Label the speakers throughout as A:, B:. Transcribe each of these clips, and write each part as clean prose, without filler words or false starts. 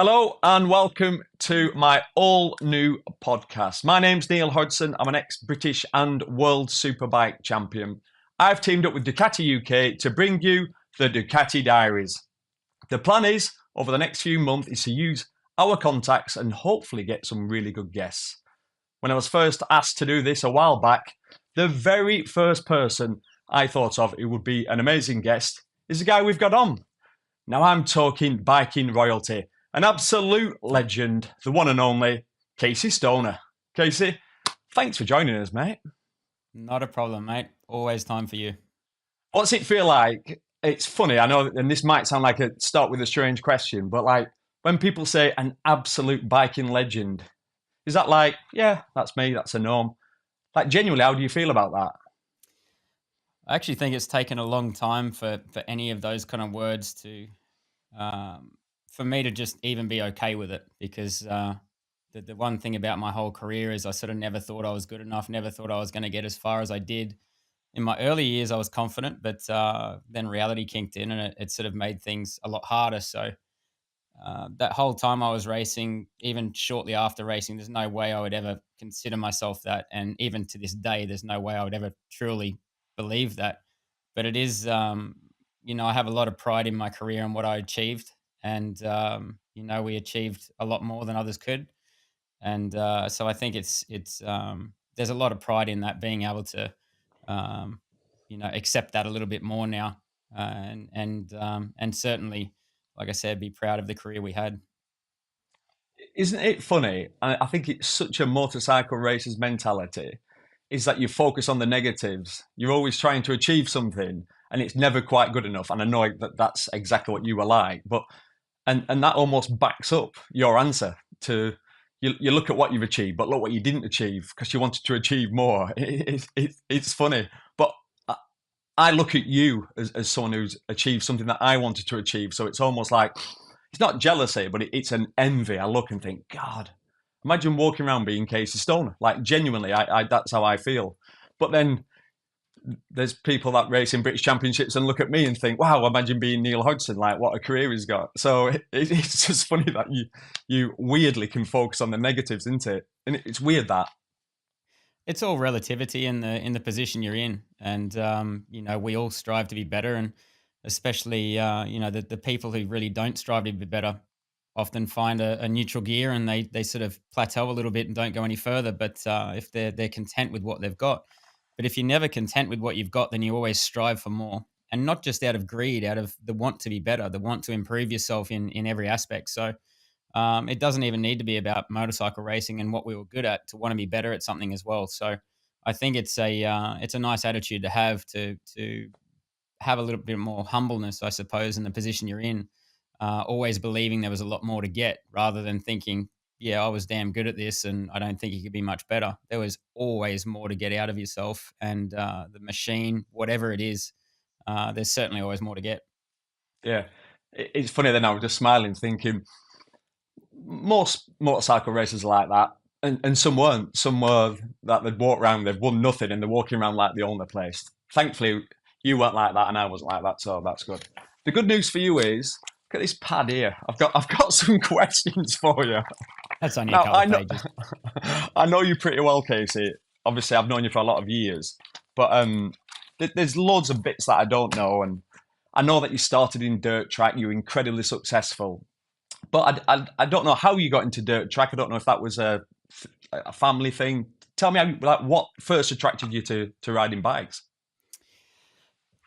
A: Hello and welcome to my all new podcast. My name's Neil Hodgson. I'm an ex-British and World Superbike champion. I've teamed up with Ducati UK to bring you the Ducati Diaries. The plan is, over the next few months, is to use our contacts and hopefully get some really good guests. When I was first asked to do this a while back, the very first person I thought of who would be an amazing guest is the guy we've got on. Now I'm talking biking royalty. An absolute legend, the one and only Casey Stoner. Casey, thanks for joining us, mate.
B: Not a problem, mate. Always time for you.
A: What's it feel like? It's funny, I know, and this might sound like a start with a strange question, but like when people say an absolute biking legend, is that like, yeah, that's me, that's a norm? Like genuinely, how do you feel about that?
B: I actually think it's taken a long time for any of those kind of words to, for me to just even be okay with it. Because the one thing about my whole career is I sort of never thought I was good enough, never thought I was going to get as far as I did. In my early years, I was confident, but then reality kicked in and it sort of made things a lot harder. So that whole time I was racing, even shortly after racing, there's no way I would ever consider myself that. And even to this day, there's no way I would ever truly believe that. But it is, I have a lot of pride in my career and what I achieved. And, we achieved a lot more than others could. And so I think there's a lot of pride in that, being able to, accept that a little bit more now. And certainly, like I said, be proud of the career we had.
A: Isn't it funny? I think it's such a motorcycle racer's mentality is that you focus on the negatives. You're always trying to achieve something and it's never quite good enough. And I know that that's exactly what you were like, but and that almost backs up your answer to you look at what you've achieved, but look what you didn't achieve because you wanted to achieve more. It's funny, but I look at you as someone who's achieved something that I wanted to achieve. So it's almost like it's not jealousy, but it's an envy. I look and think, God, imagine walking around being Casey Stoner. Like genuinely, I that's how I feel. But then there's people that race in British Championships and look at me and think, wow, imagine being Neil Hodgson. Like what a career he's got. So it's just funny that you weirdly can focus on the negatives, isn't it? And it's weird that.
B: It's all relativity in the position you're in, and we all strive to be better, and especially the people who really don't strive to be better often find a neutral gear and they sort of plateau a little bit and don't go any further. But if they're content with what they've got, but if you're never content with what you've got, then you always strive for more, and not just out of greed, out of the want to be better, the want to improve yourself in every aspect. So it doesn't even need to be about motorcycle racing and what we were good at to want to be better at something as well. So I think it's a nice attitude to have a little bit more humbleness, I suppose, in the position you're in. Always believing there was a lot more to get, rather than thinking, yeah, I was damn good at this and I don't think you could be much better. There was always more to get out of yourself, and the machine, whatever it is, there's certainly always more to get.
A: Yeah. It's funny then I was just smiling, thinking most motorcycle races are like that. And some weren't. Some were that they'd walk around, they've won nothing, and they're walking around like they own the place. Thankfully, you weren't like that, and I wasn't like that, so that's good. The good news for you is, look at this pad here. I've got some questions for you.
B: That's only a
A: Now
B: couple of pages.
A: I know you pretty well, Casey. Obviously, I've known you for a lot of years, but there's loads of bits that I don't know, and I know that you started in dirt track. You were incredibly successful, but I don't know how you got into dirt track. I don't know if that was a family thing. Tell me, like, what first attracted you to riding bikes?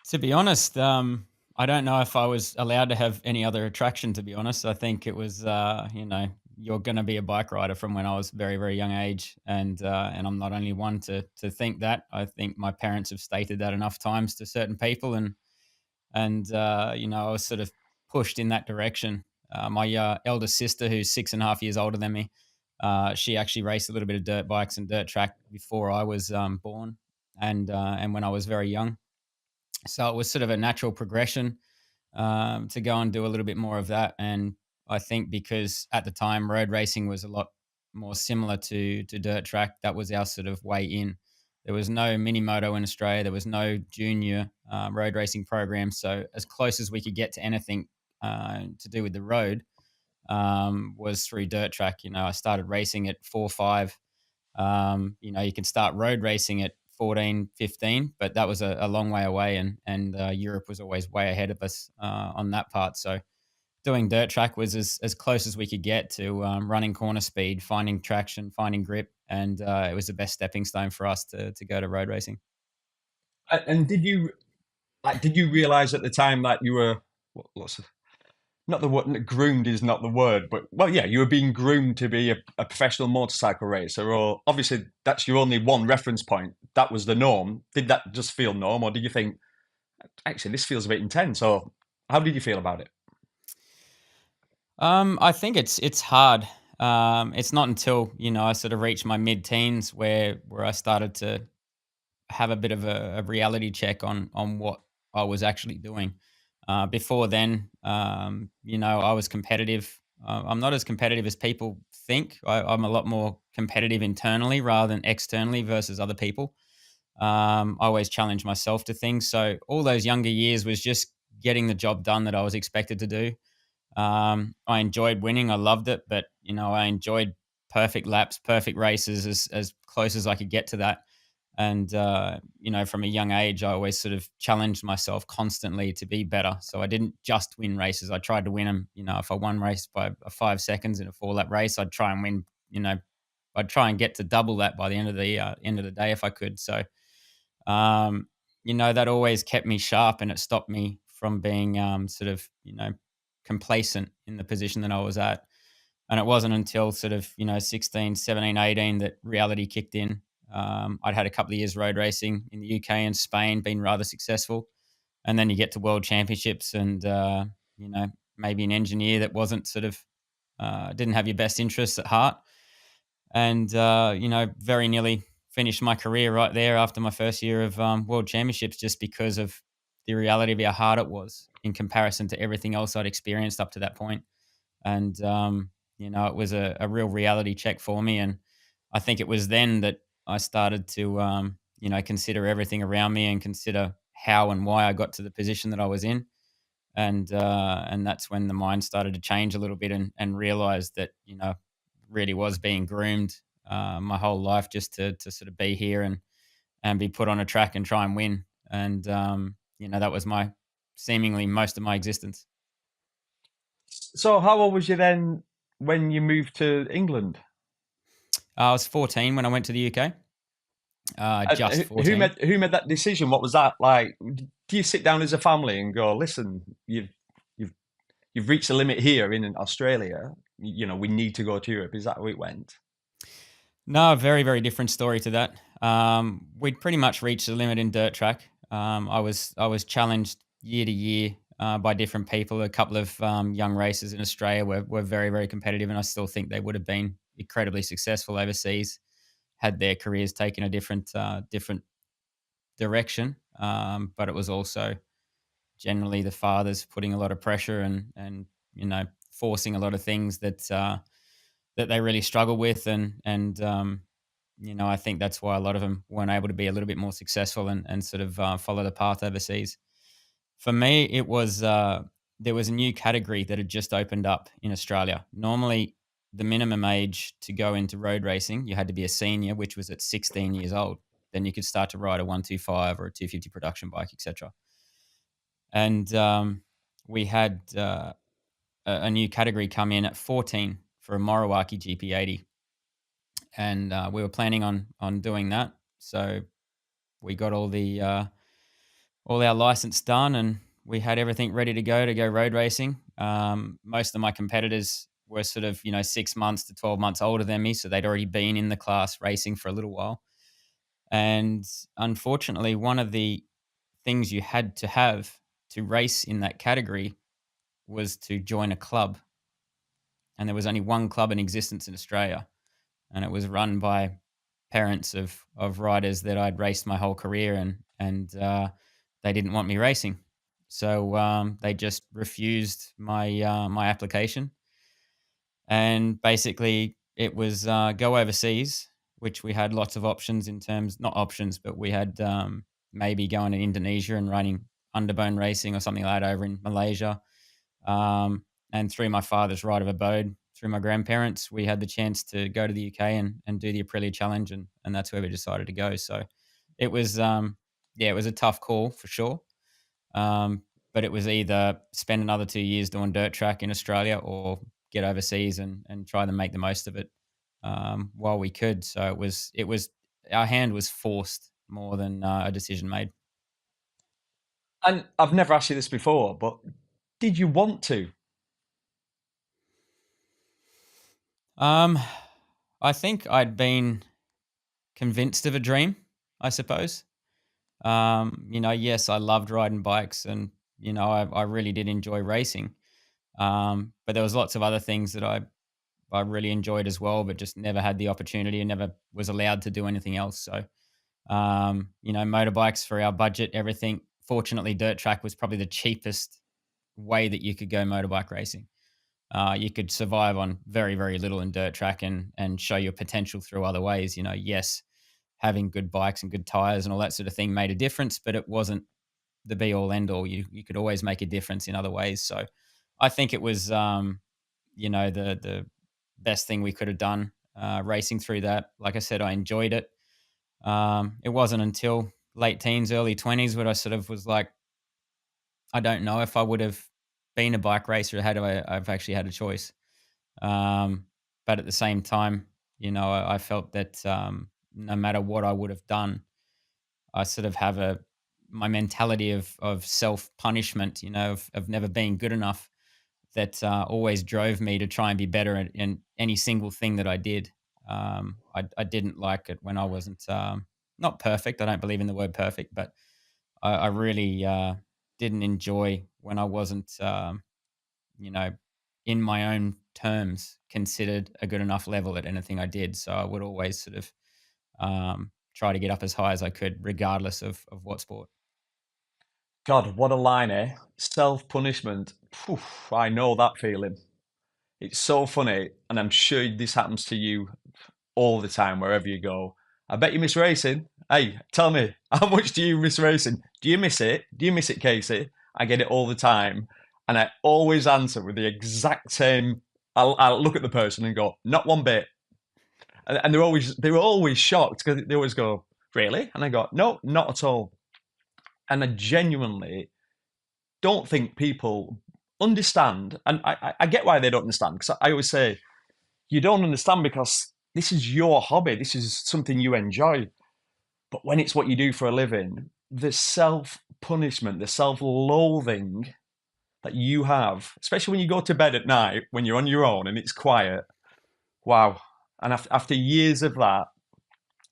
B: To be honest, I don't know if I was allowed to have any other attraction. To be honest, I think it was, you're going to be a bike rider from when I was very, very young age, and I'm not only one to think that. I think my parents have stated that enough times to certain people, and I was sort of pushed in that direction. My elder sister, who's 6.5 years older than me, she actually raced a little bit of dirt bikes and dirt track before I was born, and when I was very young. So it was sort of a natural progression to go and do a little bit more of that. And I think because at the time road racing was a lot more similar to dirt track, that was our sort of way in. There was no mini moto in Australia. There was no junior road racing program. So as close as we could get to anything to do with the road was through dirt track. I started racing at 4, 5. You can start road racing at 14, 15, but that was a long way away, and Europe was always way ahead of us on that part. So doing dirt track was as close as we could get to running corner speed, finding traction, finding grip, and it was the best stepping stone for us to go to road racing.
A: And did you realize at the time that you were what's not the word groomed is not the word, but well, yeah, you were being groomed to be a professional motorcycle racer, or obviously that's your only one reference point. That was the norm. Did that just feel norm, or did you think actually this feels a bit intense? Or how did you feel about it?
B: I think it's hard. It's not until I sort of reached my mid-teens where I started to have a bit of a reality check on what I was actually doing. Before then, I was competitive. I'm not as competitive as people think. I'm a lot more competitive internally rather than externally versus other people. I always challenge myself to things. So all those younger years was just getting the job done that I was expected to do. I enjoyed winning. I loved it, but I enjoyed perfect laps, perfect races, as close as I could get to that. And from a young age, I always sort of challenged myself constantly to be better. So I didn't just win races. I tried to win them. If I won race by 5 seconds in a 4 lap race, I'd try and win. I'd try and get to double that by the end of the day if I could. So that always kept me sharp, and it stopped me from being sort of complacent in the position that I was at. And it wasn't until sort of 16, 17, 18 that reality kicked in. I'd had a couple of years road racing in the UK and Spain, been rather successful, and then you get to world championships, and maybe an engineer that wasn't sort of didn't have your best interests at heart, and very nearly finished my career right there after my first year of world championships, just because of the reality of how hard it was in comparison to everything else I'd experienced up to that point. And it was a real reality check for me, and I think it was then that I started to consider everything around me and consider how and why I got to the position that I was in. And that's when the mind started to change a little bit, and realized that really was being groomed my whole life just to sort of be here and be put on a track and try and win. And that was my seemingly most of my existence.
A: So how old was you then when you moved to England?
B: I was 14 when I went to the UK. Just
A: Who
B: 14.
A: made that decision? What was that like? Do you sit down as a family and go, listen, you've you've reached the limit here in Australia. We need to go to Europe. Is that how it went?
B: No, very, very different story to that. We'd pretty much reached the limit in dirt track. I was challenged year to year by different people. A couple of young racers in Australia were very, very competitive, and I still think they would have been incredibly successful overseas had their careers taken a different direction. But it was also generally the fathers putting a lot of pressure and forcing a lot of things that they really struggle with, and I think that's why a lot of them weren't able to be a little bit more successful and sort of follow the path overseas. For me, it was there was a new category that had just opened up in Australia. Normally, the minimum age to go into road racing, you had to be a senior, which was at 16 years old. Then you could start to ride a 125 or a 250 production bike, etc. And we had a new category come in at 14 for a Moriwaki GP80, and we were planning on doing that. So we got all our license done, and we had everything ready to go road racing. Most of my competitors were sort of 6 months to 12 months older than me, so they'd already been in the class racing for a little while. And unfortunately, one of the things you had to have to race in that category was to join a club, and there was only one club in existence in Australia, and it was run by parents of riders that I'd raced my whole career, and they didn't want me racing, so they just refused my application, and basically it was go overseas, which we had lots of options in terms, not options, but we had maybe going to Indonesia and running underbone racing or something like that over in Malaysia. and through my father's right of abode, through my grandparents, we had the chance to go to the UK and do the Aprilia Challenge, and that's where we decided to go. So it was, yeah, it was a tough call for sure. Um, but it was either spend another 2 years doing dirt track in Australia or get overseas and try to make the most of it while we could. So it was our hand was forced more than a decision made.
A: And I've never asked you this before, but did you want to?
B: Um, I think I'd been convinced of a dream, I suppose. Yes, I loved riding bikes, and I really did enjoy racing. But there was lots of other things that I really enjoyed as well, but just never had the opportunity and never was allowed to do anything else. So, motorbikes for our budget, everything. Fortunately, dirt track was probably the cheapest way that you could go motorbike racing. You could survive on very, very little in dirt track and show your potential through other ways. Yes, having good bikes and good tires and all that sort of thing made a difference, but it wasn't the be all end all. You could always make a difference in other ways. So I think it was the best thing we could have done racing through that. Like I said, I enjoyed it. It wasn't until late teens, early 20s where I sort of was like, I don't know if I would have been a bike racer had I've actually had a choice. But at the same time, I felt that no matter what I would have done, I sort of have my mentality of self punishment, of never being good enough that always drove me to try and be better in any single thing that I did. I didn't like it when I wasn't not perfect. I don't believe in the word perfect, but I really didn't enjoy when I wasn't, you know, in my own terms, considered a good enough level at anything I did. So I would always sort of try to get up as high as I could, regardless of what sport.
A: God, what a line, eh? Self punishment. I know that feeling. It's so funny, and I'm sure this happens to you all the time wherever you go. I bet you miss racing. Hey, tell me, how much do you miss racing? Do you miss it? Do you miss it, Casey? I get it all the time, and I always answer with the exact same. I'll look at the person and go, not one bit, and they're always shocked because they always go, really? And I go, no, not at all. And I genuinely don't think people understand, and I get why they don't understand because I always say you don't understand because this is your hobby, this is something you enjoy. But when it's what you do for a living, the self punishment, the self loathing that you have, especially when you go to bed at night when you're on your own and it's quiet, wow. And after years of that,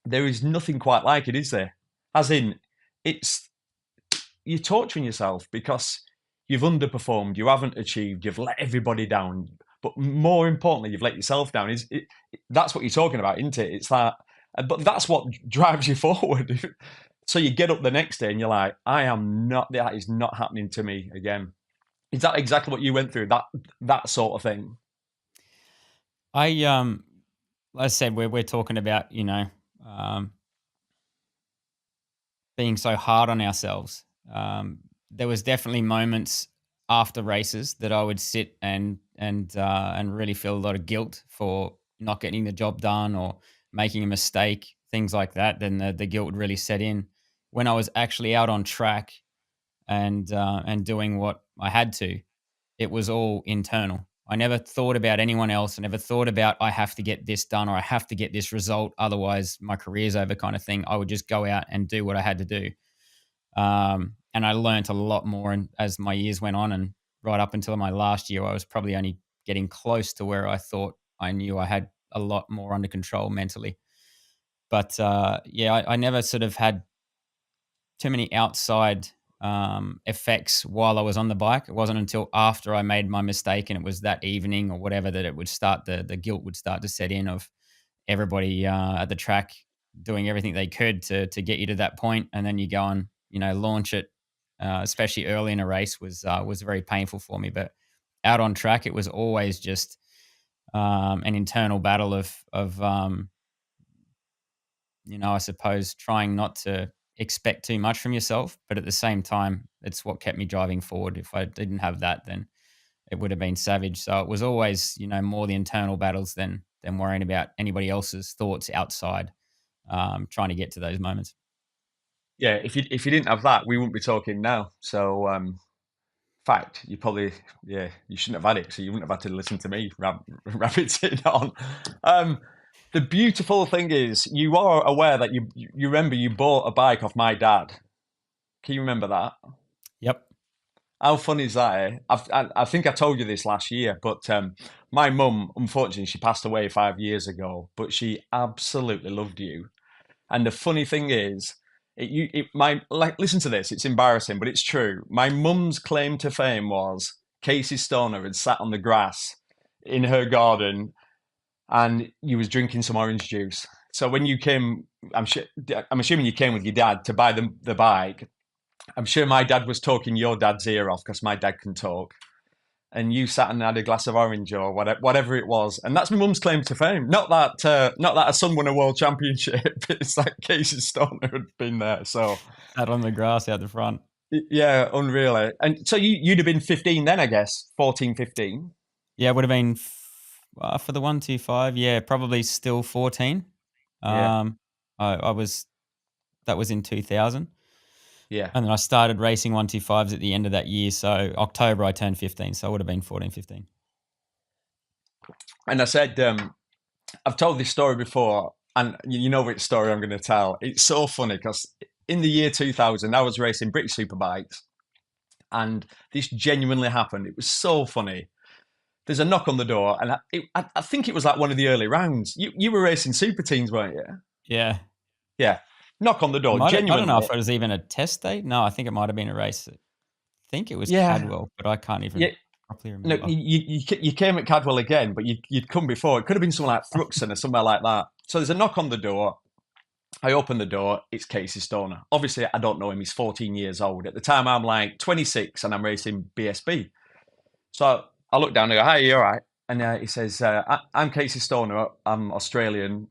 A: there is nothing quite like it, is there? As in, it's you're torturing yourself because you've underperformed, you haven't achieved, you've let everybody down. But more importantly, you've let yourself down. That's what you're talking about, isn't it? It's that, but that's what drives you forward. So you get up the next day and you're like, I am not. That is not happening to me again. Is that exactly what you went through? That sort of thing.
B: I Like I said, we're talking about um, being so hard on ourselves. There was definitely moments after races that I would sit and really feel a lot of guilt for not getting the job done or making a mistake, things like that. Then the guilt would really set in. When I was actually out on track and doing what I had to, it was all internal. I never thought about anyone else. I never thought about I have to get this done or I have to get this result, otherwise my career's over, kind of thing. I would just go out and do what I had to do. And I learnt a lot more and as my years went on, and right up until my last year, I was probably only getting close to where I thought I knew I had a lot more under control mentally. But yeah, I never sort of had too many outside effects while I was on the bike. It wasn't until after I made my mistake and it was that evening or whatever that it would start, the guilt would start to set in of everybody at the track doing everything they could to get you to that point, and then you go and launch it. Especially early in a race was very painful for me. But out on track, it was always just an internal battle of I suppose trying not to expect too much from yourself, but at the same time, it's what kept me driving forward. If I didn't have that, then it would have been savage. So it was always, more the internal battles than worrying about anybody else's thoughts outside, trying to get to those moments.
A: Yeah, if you didn't have that, we wouldn't be talking now. So, fact, you probably, yeah, you shouldn't have had it, so you wouldn't have had to listen to me rabbit it on. Um, the beautiful thing is, you are aware that you remember you bought a bike off my dad. Can you remember that?
B: Yep.
A: How funny is that? Eh? I think I told you this last year, but my mum, unfortunately, she passed away 5 years ago. But she absolutely loved you. And the funny thing is, listen to this. It's embarrassing, but it's true. My mum's claim to fame was Casey Stoner had sat on the grass in her garden, and you was drinking some orange juice. So when you came, I'm assuming you came with your dad to buy the bike. I'm sure my dad was talking your dad's ear off because my dad can talk. And you sat and had a glass of orange or whatever it was, and that's my mum's claim to fame. Not that a son won a world championship. It's that Casey Stoner had been there. So
B: Out on the grass out the front.
A: yeah, unreal. Eh? And so you'd have been 15 then, I guess, 14, 15.
B: Yeah, it would have been for the 125. Yeah, probably still 14.
A: Yeah,
B: I was that was in 2000,
A: yeah.
B: and then I started racing 125s at the end of that year. So October I turned 15, so I would have been 14, 15.
A: And I said, I've told this story before, and you know which story I'm going to tell. It's so funny because in the year 2000, I was racing British Superbikes, and this genuinely happened. It was so funny. There's a knock on the door, and I think it was like one of the early rounds. You were racing super teams, weren't you?
B: Yeah,
A: Yeah. Knock on the door,
B: I don't know
A: genuinely.
B: if it was even a test date. No, I think it might have been a race. I think it was
A: Yeah.
B: Cadwell, but I can't
A: Yeah.
B: even properly
A: No,
B: remember.
A: you came at Cadwell again, but you'd come before. It could have been somewhere like Thruxton or somewhere like that. So there's a knock on the door. I open the door. It's Casey Stoner. Obviously, I don't know him. He's 14 years old. At the time, I'm like 26 and I'm racing BSB. So I look down and go, "Hi, you all right?" And he says, "I'm Casey Stoner. I'm Australian.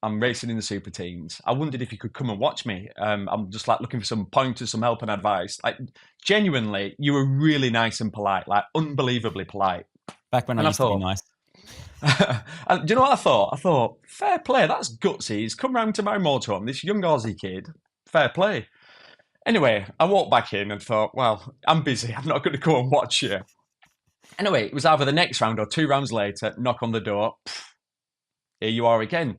A: I'm racing in the super teams. I wondered if you could come and watch me. I'm just like looking for some pointers, some help and advice. Like genuinely, you were really nice and polite, like unbelievably polite."
B: Back when I
A: And I
B: used to be
A: thought,
B: nice.
A: and do you know what I thought? I thought, fair play. That's gutsy. He's come round to my motorhome. This young Aussie kid. Fair play. Anyway, I walked back in and thought, well, I'm busy. I'm not going to go and watch you. Anyway, it was either the next round or 2 rounds later, knock on the door. Here you are again.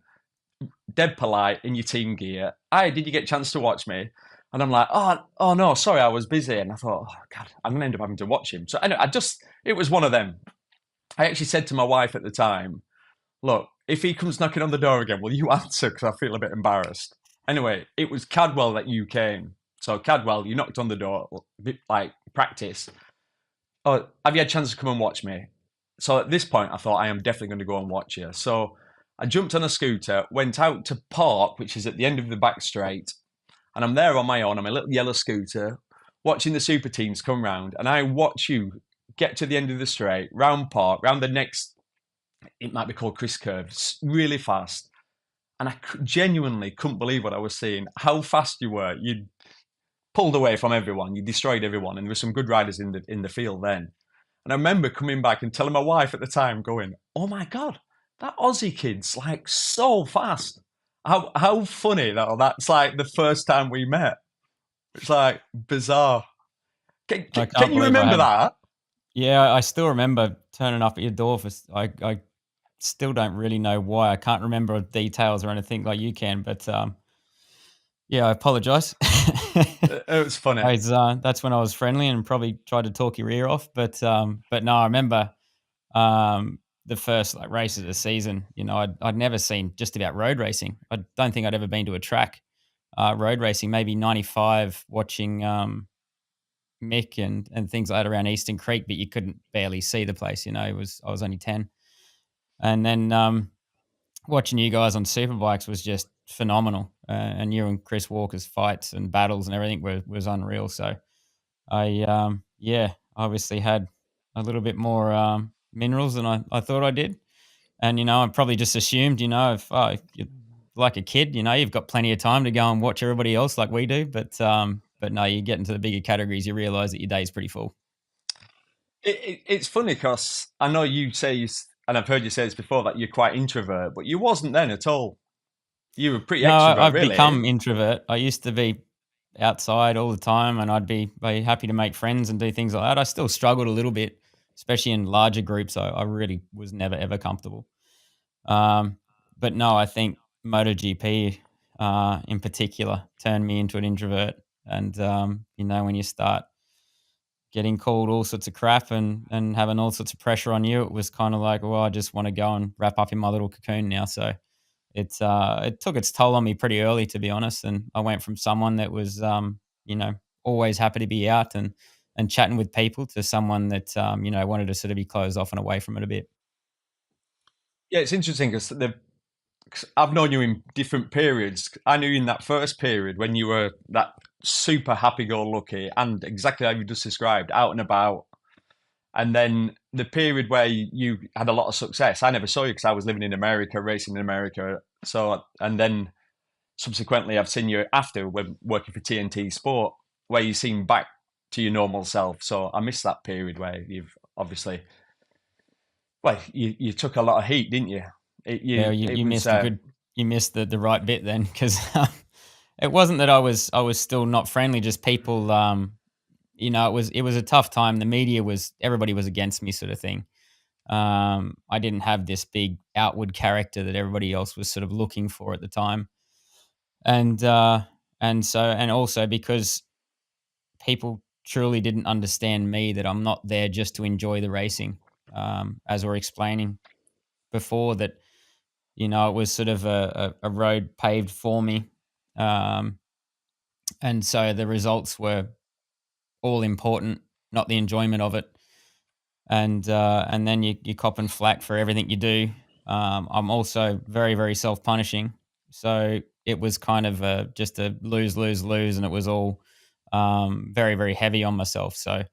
A: Dead polite in your team gear. Hi, did you get a chance to watch me? And I'm like, oh no, sorry, I was busy. And I thought, oh God, I'm going to end up having to watch him. So anyway, it was one of them. I actually said to my wife at the time, look, if he comes knocking on the door again, will you answer? Because I feel a bit embarrassed. Anyway, it was Cadwell that you came. So Cadwell, you knocked on the door, like practice. Oh, have you had a chance to come and watch me? So at this point, I thought I am definitely going to go and watch you. So I jumped on a scooter, went out to park, which is at the end of the back straight, and I'm there on my own on my little yellow scooter, watching the super teams come round, and I watch you get to the end of the straight, round park, round the next, it might be called Chris Curve, really fast. And I genuinely couldn't believe what I was seeing, how fast you were. You pulled away from everyone, you destroyed everyone, and there were some good riders in the field then. And I remember coming back and telling my wife at the time, going, "Oh my God, that Aussie kid's like so fast. How funny that that's like the first time we met. It's like bizarre.
B: I
A: Can
B: can't
A: you
B: believe I
A: remember
B: had.
A: that?"
B: Yeah, I still remember turning up at your door for. I still don't really know why. I can't remember details or anything like you can, but yeah, I apologize.
A: It was funny.
B: That's when I was friendly and probably tried to talk your ear off, but no, I remember the first like race of the season. I'd never seen just about road racing. I don't think I'd ever been to a track road racing. Maybe '95 watching Mick and things like that around Eastern Creek, but you couldn't barely see the place. I was only 10, and then watching you guys on superbikes was just phenomenal. And you and Chris Walker's fights and battles and everything was unreal. So I obviously had a little bit more minerals than I thought I did. And, I probably just assumed, if you're like a kid, you've got plenty of time to go and watch everybody else like we do. But no, you get into the bigger categories, you realize that your day's pretty full.
A: It's funny because I know you say, and I've heard you say this before, that you're quite introvert, but you wasn't then at all. You were pretty
B: No,
A: extrovert,
B: I've
A: really.
B: become introvert. I used to be outside all the time, and I'd be happy to make friends and do things like that. I still struggled a little bit, especially in larger groups. I really was never ever comfortable. Um, but no, I think MotoGP in particular turned me into an introvert. And when you start getting called all sorts of crap and having all sorts of pressure on you, it was kind of like, well, I just want to go and wrap up in my little cocoon now. So it took its toll on me pretty early, to be honest. And I went from someone that was always happy to be out and chatting with people to someone that wanted to sort of be closed off and away from it a bit.
A: Yeah, it's interesting because 'cause I've known you in different periods. I knew you in that first period when you were that super happy-go-lucky and exactly how you just described, out and about. And then the period where you had a lot of success, I never saw you because I was living in America, racing in America. So, and then subsequently, I've seen you after when working for TNT Sport, where you seem back to your normal self. So I missed that period where you've obviously, well, you took a lot of heat, didn't you?
B: Yeah,
A: It
B: you
A: was
B: missed a good you missed the right bit then, because it wasn't that I was still not friendly. Just people, it was a tough time. The media was everybody was against me, sort of thing. I didn't have this big outward character that everybody else was sort of looking for at the time, and and also because people truly didn't understand me, that I'm not there just to enjoy the racing. As we're explaining before, that it was sort of a road paved for me, um, and so the results were all important, not the enjoyment of it. And then you copping flack for everything you do. I'm also very very self punishing, so it was kind of just a lose lose lose, and it was all very very heavy on myself. So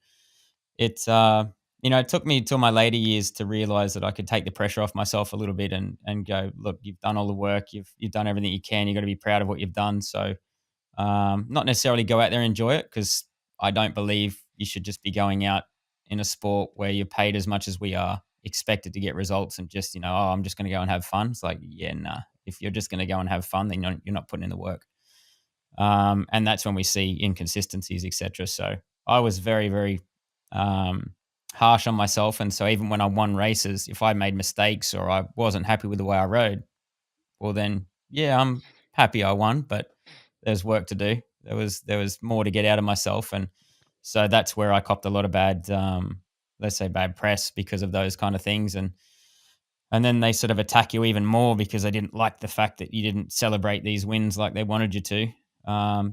B: it took me till my later years to realize that I could take the pressure off myself a little bit and go, look, you've done all the work, you've done everything you can, you've got to be proud of what you've done. So not necessarily go out there and enjoy it, because I don't believe you should just be going out in a sport where you're paid as much as we are, expected to get results, and just, oh, I'm just going to go and have fun. It's like, yeah, nah. If you're just going to go and have fun, then you're not putting in the work. And that's when we see inconsistencies, etc. So I was very, very um, harsh on myself, and so even when I won races, if I made mistakes or I wasn't happy with the way I rode, well, then yeah, I'm happy I won, but there's work to do. There was more to get out of myself, and so that's where I copped a lot of bad, let's say, bad press because of those kind of things, and then they sort of attack you even more because they didn't like the fact that you didn't celebrate these wins like they wanted you to.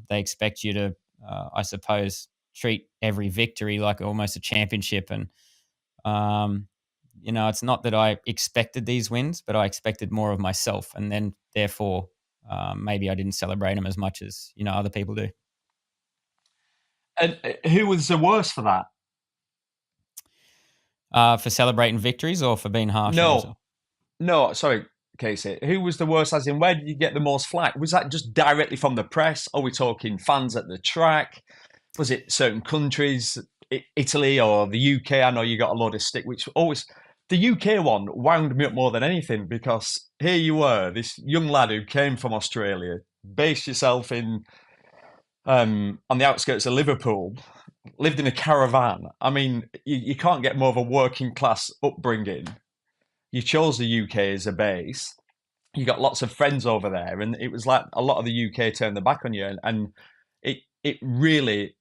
B: They expect you to, I suppose, treat every victory like almost a championship. And, it's not that I expected these wins, but I expected more of myself. And then, therefore, maybe I didn't celebrate them as much as, other people do.
A: and who was the worst for that?
B: For celebrating victories or for being harsh on
A: No,
B: myself?
A: no, sorry, Casey. Who was the worst? As in, where did you get the most flack? Was that just directly from the press? Are we talking fans at the track? Was it certain countries, Italy or the UK? I know you got a load of stick, which always the UK one wound me up more than anything because here you were, this young lad who came from Australia, based yourself in on the outskirts of Liverpool, lived in a caravan. I mean, you can't get more of a working class upbringing. You chose the UK as a base. You got lots of friends over there, and it was like a lot of the UK turned their back on you, and it really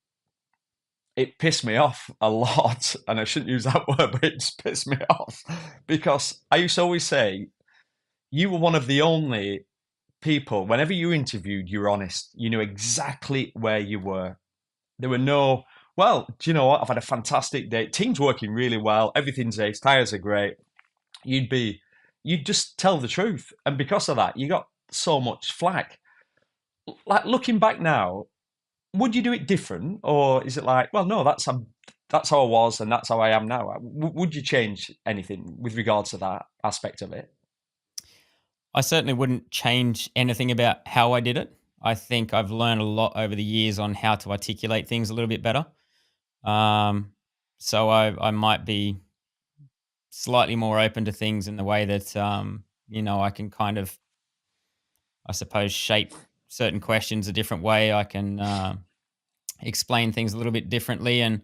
A: it pissed me off a lot. And I shouldn't use that word, but it just pissed me off because I used to always say you were one of the only people. Whenever you interviewed, you were honest. You knew exactly where you were. There were no, well, do you know what? I've had a fantastic day. Team's working really well. Everything's ace. Tires are great. You'd be, you'd just tell the truth. And because of that, you got so much flack. Like looking back now, would you do it different? Or is it like, well, no, that's how I was and that's how I am now. Would you change anything with regards to that aspect of it?
B: I certainly wouldn't change anything about how I did it. I think I've learned a lot over the years on how to articulate things a little bit better. Um, So I might be slightly more open to things in the way that, I can kind of, I suppose, shape certain questions a different way. I can explain things a little bit differently, and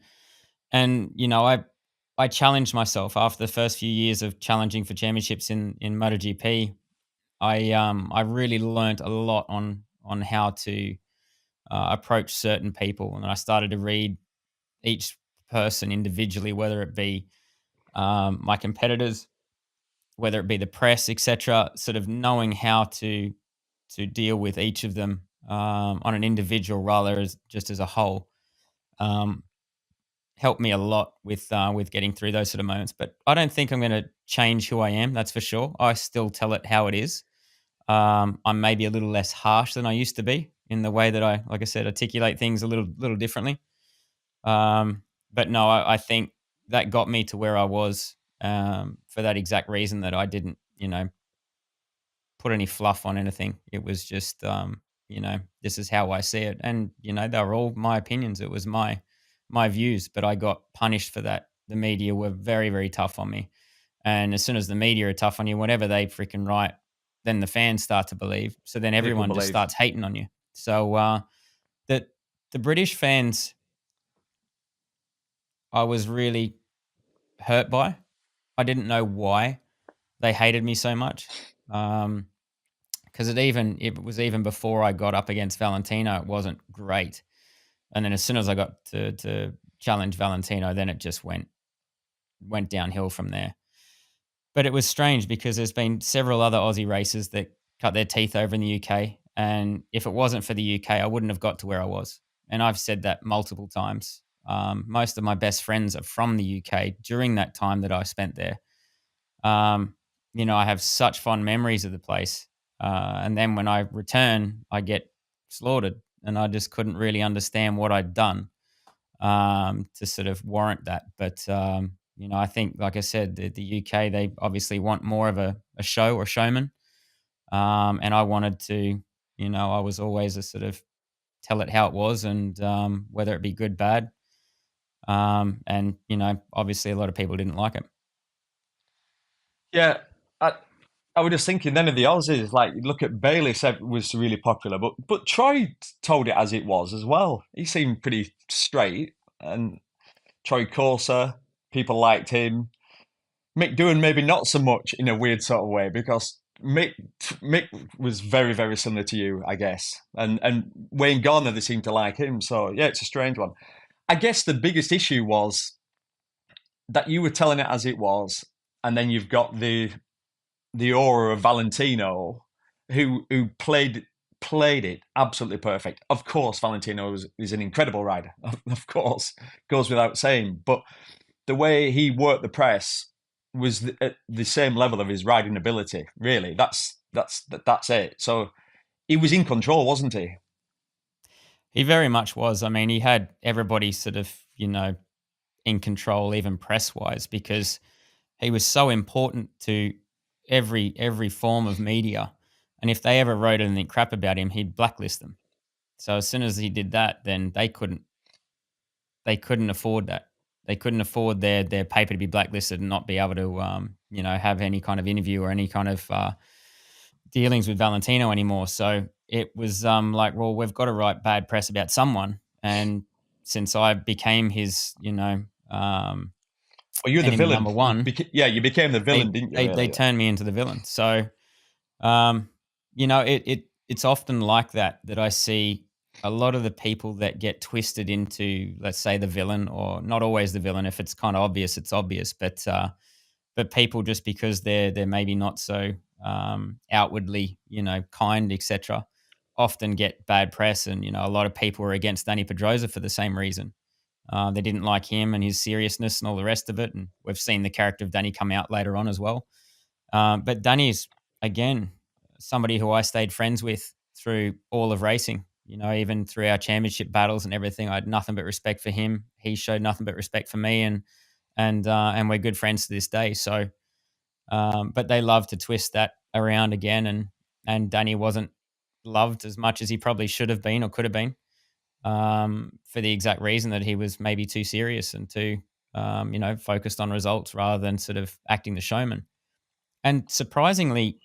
B: I challenged myself after the first few years of challenging for championships in MotoGP. I really learnt a lot on how to approach certain people, and I started to read each person individually, whether it be my competitors, whether it be the press, etc. Sort of knowing how to deal with each of them on an individual rather as just as a whole. Um, Helped me a lot with getting through those sort of moments. But I don't think I'm going to change who I am. That's for sure. I still tell it how it is. I'm maybe a little less harsh than I used to be in the way that I, like I said, articulate things a little differently. But no, I think that got me to where I was for that exact reason that I didn't, put any fluff on anything. It was just, this is how I see it, and they were all my opinions. It was my views, but I got punished for that. The media were very very tough on me, and as soon as the media are tough on you, whatever they freaking write, then the fans start to believe. So then
A: People
B: everyone just
A: believe.
B: starts hating on you. So the British fans, I was really hurt by. I didn't know why they hated me so much. Because it was even before I got up against Valentino, it wasn't great. And then as soon as I got to challenge Valentino, then it just went downhill from there. But it was strange because there's been several other Aussie races that cut their teeth over in the UK, and if it wasn't for the UK, I wouldn't have got to where I was. And I've said that multiple times. Most of my best friends are from the UK during that time that I spent there. Um, I have such fond memories of the place. And then when I return, I get slaughtered. And I just couldn't really understand what I'd done to sort of warrant that. But, I think, like I said, the UK, they obviously want more of a show or showman. And I wanted to, I was always a sort of tell it how it was and whether it be good, bad. And, obviously a lot of people didn't like it.
A: Yeah, I, I was just thinking then of the Aussies. Like, you look at Bailey said was really popular, but Troy told it as it was as well. He seemed pretty straight, and Troy Corser, people liked him. Mick Doohan maybe not so much in a weird sort of way because Mick was very very similar to you, I guess, and Wayne Gardner they seemed to like him. So yeah, it's a strange one. I guess the biggest issue was that you were telling it as it was, and then you've got the aura of Valentino, who played it absolutely perfect. Of course, Valentino is an incredible rider. Of course, goes without saying. But the way he worked the press was at the same level of his riding ability. Really, that's it. So he was in control, wasn't he?
B: He very much was. I mean, he had everybody sort of, in control, even press wise, because he was so important to every form of media. And if they ever wrote anything crap about him, he'd blacklist them. So as soon as he did that, then they couldn't afford that. They couldn't afford their paper to be blacklisted and not be able to have any kind of interview or any kind of dealings with Valentino anymore. So it was like, well, we've got to write bad press about someone. And since I became his,
A: Well, you're the
B: enemy
A: villain.
B: number one,
A: Yeah, you became the villain,
B: they
A: didn't you?
B: they
A: Really?
B: turned me into the villain. So um, it's often like that I see a lot of the people that get twisted into, let's say, the villain, or not always the villain. If it's kind of obvious, it's obvious. But people, just because they're maybe not so outwardly, kind, etc., often get bad press. And a lot of people are against Danny Pedrosa for the same reason. They didn't like him and his seriousness and all the rest of it. And we've seen the character of Danny come out later on as well. But Danny's, again, somebody who I stayed friends with through all of racing. Even through our championship battles and everything, I had nothing but respect for him. He showed nothing but respect for me, and we're good friends to this day. So, but they love to twist that around again, and Danny wasn't loved as much as he probably should have been or could have been, for the exact reason that he was maybe too serious and too focused on results rather than sort of acting the showman. And surprisingly,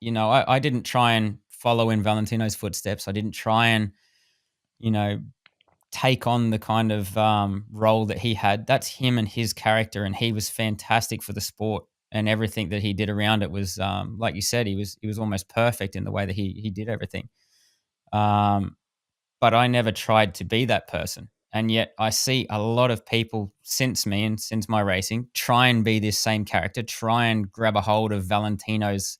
B: I didn't try and follow in Valentino's footsteps. I didn't try and, you know, take on the kind of role that he had. That's him and his character, and he was fantastic for the sport. And everything that he did around it was, like you said, he was almost perfect in the way that he did everything. Um, but I never tried to be that person. And yet I see a lot of people since me and since my racing try and be this same character, try and grab a hold of Valentino's,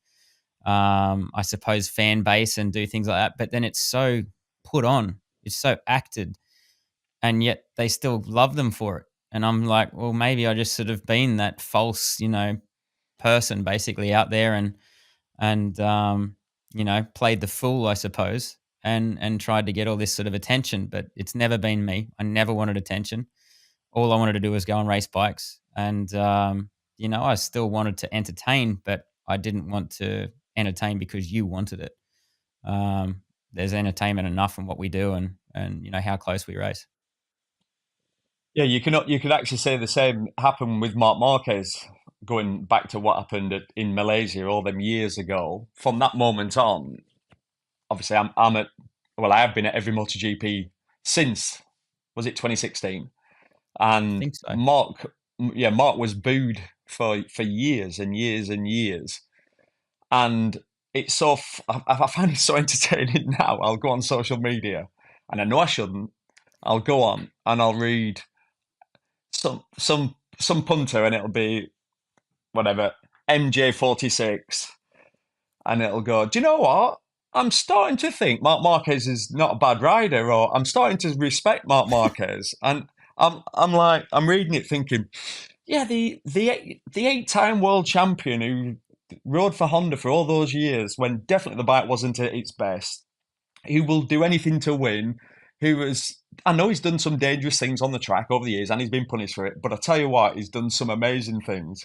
B: I suppose, fan base and do things like that. But then it's so put on, it's so acted, and yet they still love them for it. And I'm like, well, maybe I just sort of been that false, person basically out there and played the fool, I suppose, and tried to get all this sort of attention. But it's never been me. I never wanted attention. All I wanted to do was go and race bikes, and I still wanted to entertain, but I didn't want to entertain because you wanted it. There's entertainment enough in what we do, and how close we race.
A: Yeah, you could actually say the same happened with Mark Marquez, going back to what happened in Malaysia all them years ago. From that moment on, obviously I'm at well, I have been at every MotoGP since, was it 2016?
B: I
A: And
B: think so.
A: Mark was booed for years and years and years. And it's I find it so entertaining now. I'll go on social media, and I know I shouldn't. I'll go on and I'll read some punter, and it'll be whatever MJ46, and it'll go, do you know what? I'm starting to think Mark Marquez is not a bad rider, or I'm starting to respect Mark Marquez, and I'm reading it thinking, yeah, the 8-time world champion who rode for Honda for all those years when definitely the bike wasn't at its best, who will do anything to win, who has, I know he's done some dangerous things on the track over the years and he's been punished for it, but I tell you what, he's done some amazing things.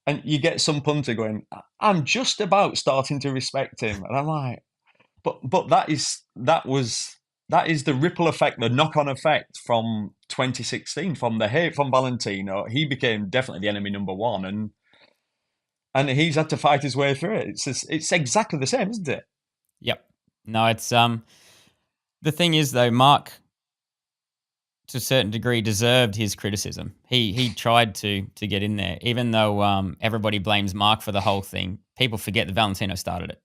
A: And you get some punter going, I'm just about starting to respect him. And I'm like, but that is the ripple effect, the knock-on effect from 2016, from the hate from Valentino. He became definitely the enemy number one, and he's had to fight his way through it. It's exactly the same, isn't it?
B: Yep. No, it's the thing is though, Mark to a certain degree deserved his criticism. He tried to get in there, even though everybody blames Mark for the whole thing. People forget that Valentino started it.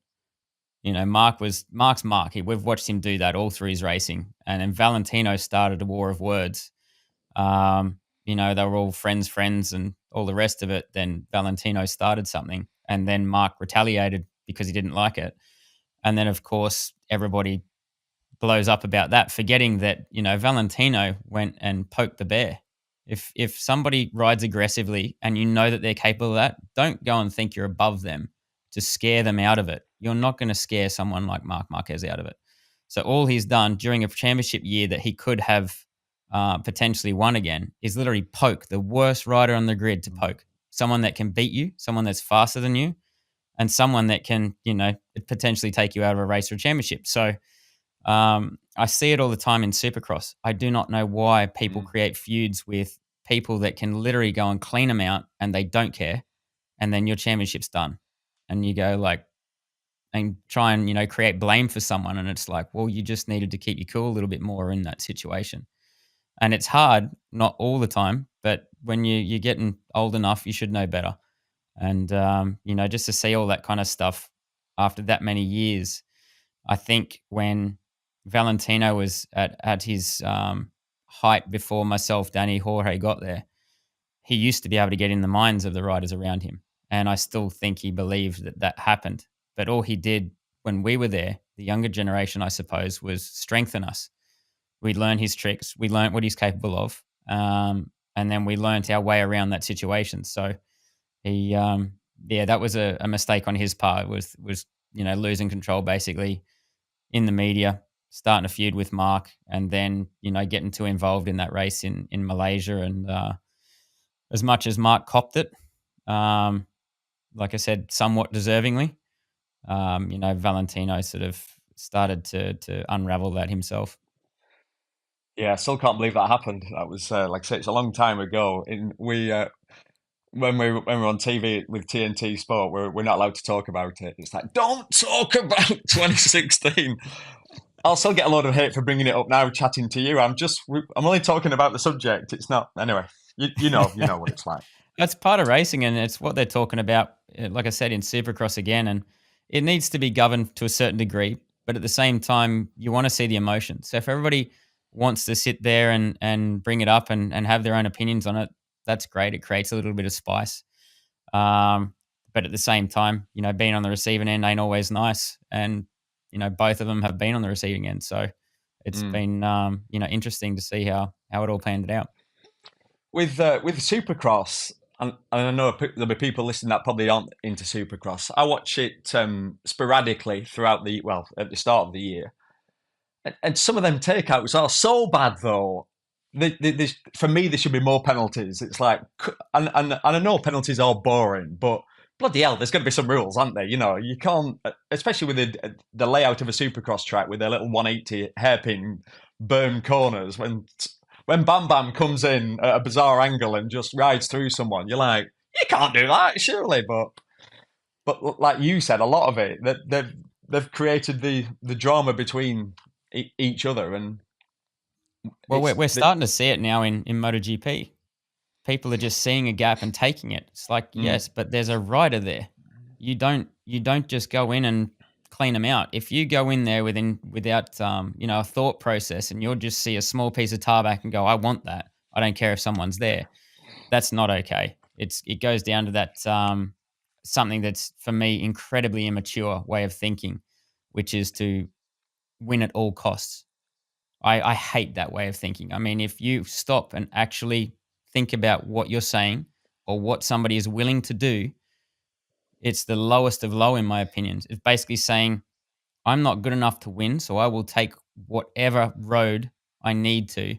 B: Mark's Mark. We've watched him do that all through his racing, and then Valentino started a war of words. They were all friends, and all the rest of it. Then Valentino started something, and then Mark retaliated because he didn't like it, and then of course everybody blows up about that, forgetting that Valentino went and poked the bear. If somebody rides aggressively and you know that they're capable of that, don't go and think you're above them to scare them out of it. You're not going to scare someone like Mark Marquez out of it. So all he's done during a championship year that he could have potentially won again is literally poke the worst rider on the grid to poke someone that can beat you, someone that's faster than you, and someone that can potentially take you out of a race or a championship. So I see it all the time in Supercross. I do not know why people create feuds with people that can literally go and clean them out and they don't care. And then your championship's done. And you go and try and, create blame for someone. And it's like, well, you just needed to keep your cool a little bit more in that situation. And it's hard, not all the time, but when you're getting old enough, you should know better. And, just to see all that kind of stuff after that many years, I think when Valentino was at his height before myself, Danny, Jorge got there, he used to be able to get in the minds of the riders around him. And I still think he believed that happened. But all he did when we were there, the younger generation, I suppose, was strengthen us. We learned his tricks. We learned what he's capable of. And then we learned our way around that situation. So he, that was a mistake on his part, was losing control basically in the media, starting a feud with Mark, and then getting too involved in that race in Malaysia. And as much as Mark copped it, like I said, somewhat deservingly, Valentino sort of started to unravel that himself.
A: Yeah, I still can't believe that happened. That was like I say, it's a long time ago. When we're on TV with TNT Sport, we're not allowed to talk about it. It's like, don't talk about 2016. I'll still get a lot of hate for bringing it up now, chatting to you. I'm only talking about the subject. It's not anyway. You know what it's like.
B: That's part of racing, and it's what they're talking about. Like I said, in Supercross again, and it needs to be governed to a certain degree, but at the same time, you want to see the emotion. So if everybody wants to sit there and bring it up and have their own opinions on it, that's great. It creates a little bit of spice. Um, but at the same time, being on the receiving end ain't always nice, and both of them have been on the receiving end. So it's
A: Mm.
B: been interesting to see how it all panned out.
A: With Supercross, and I know there'll be people listening that probably aren't into Supercross. I watch it sporadically throughout at the start of the year, and some of them takeouts are so bad though. For me, there should be more penalties. It's like, and I know penalties are boring, but bloody hell, there's got to be some rules, aren't there? You can't, especially with the layout of a Supercross track with their little 180 hairpin berm corners. When Bam Bam comes in at a bizarre angle and just rides through someone, you're like, you can't do that, surely. But like you said, a lot of it that they've created the drama between each other, and
B: Well, we're,
A: it's
B: we're
A: the
B: starting to see it now in MotoGP. People are just seeing a gap and taking it. It's like,
A: mm,
B: yes, but there's a rider there. You don't just go in and clean them out. If you go in there without a thought process, and you'll just see a small piece of tarmac and go, I want that. I don't care if someone's there. That's not okay. It goes down to that something that's, for me, incredibly immature way of thinking, which is to win at all costs. I hate that way of thinking. I mean, if you stop and actually think about what you're saying or what somebody is willing to do, it's the lowest of low, in my opinion. It's basically saying, I'm not good enough to win, so I will take whatever road I need to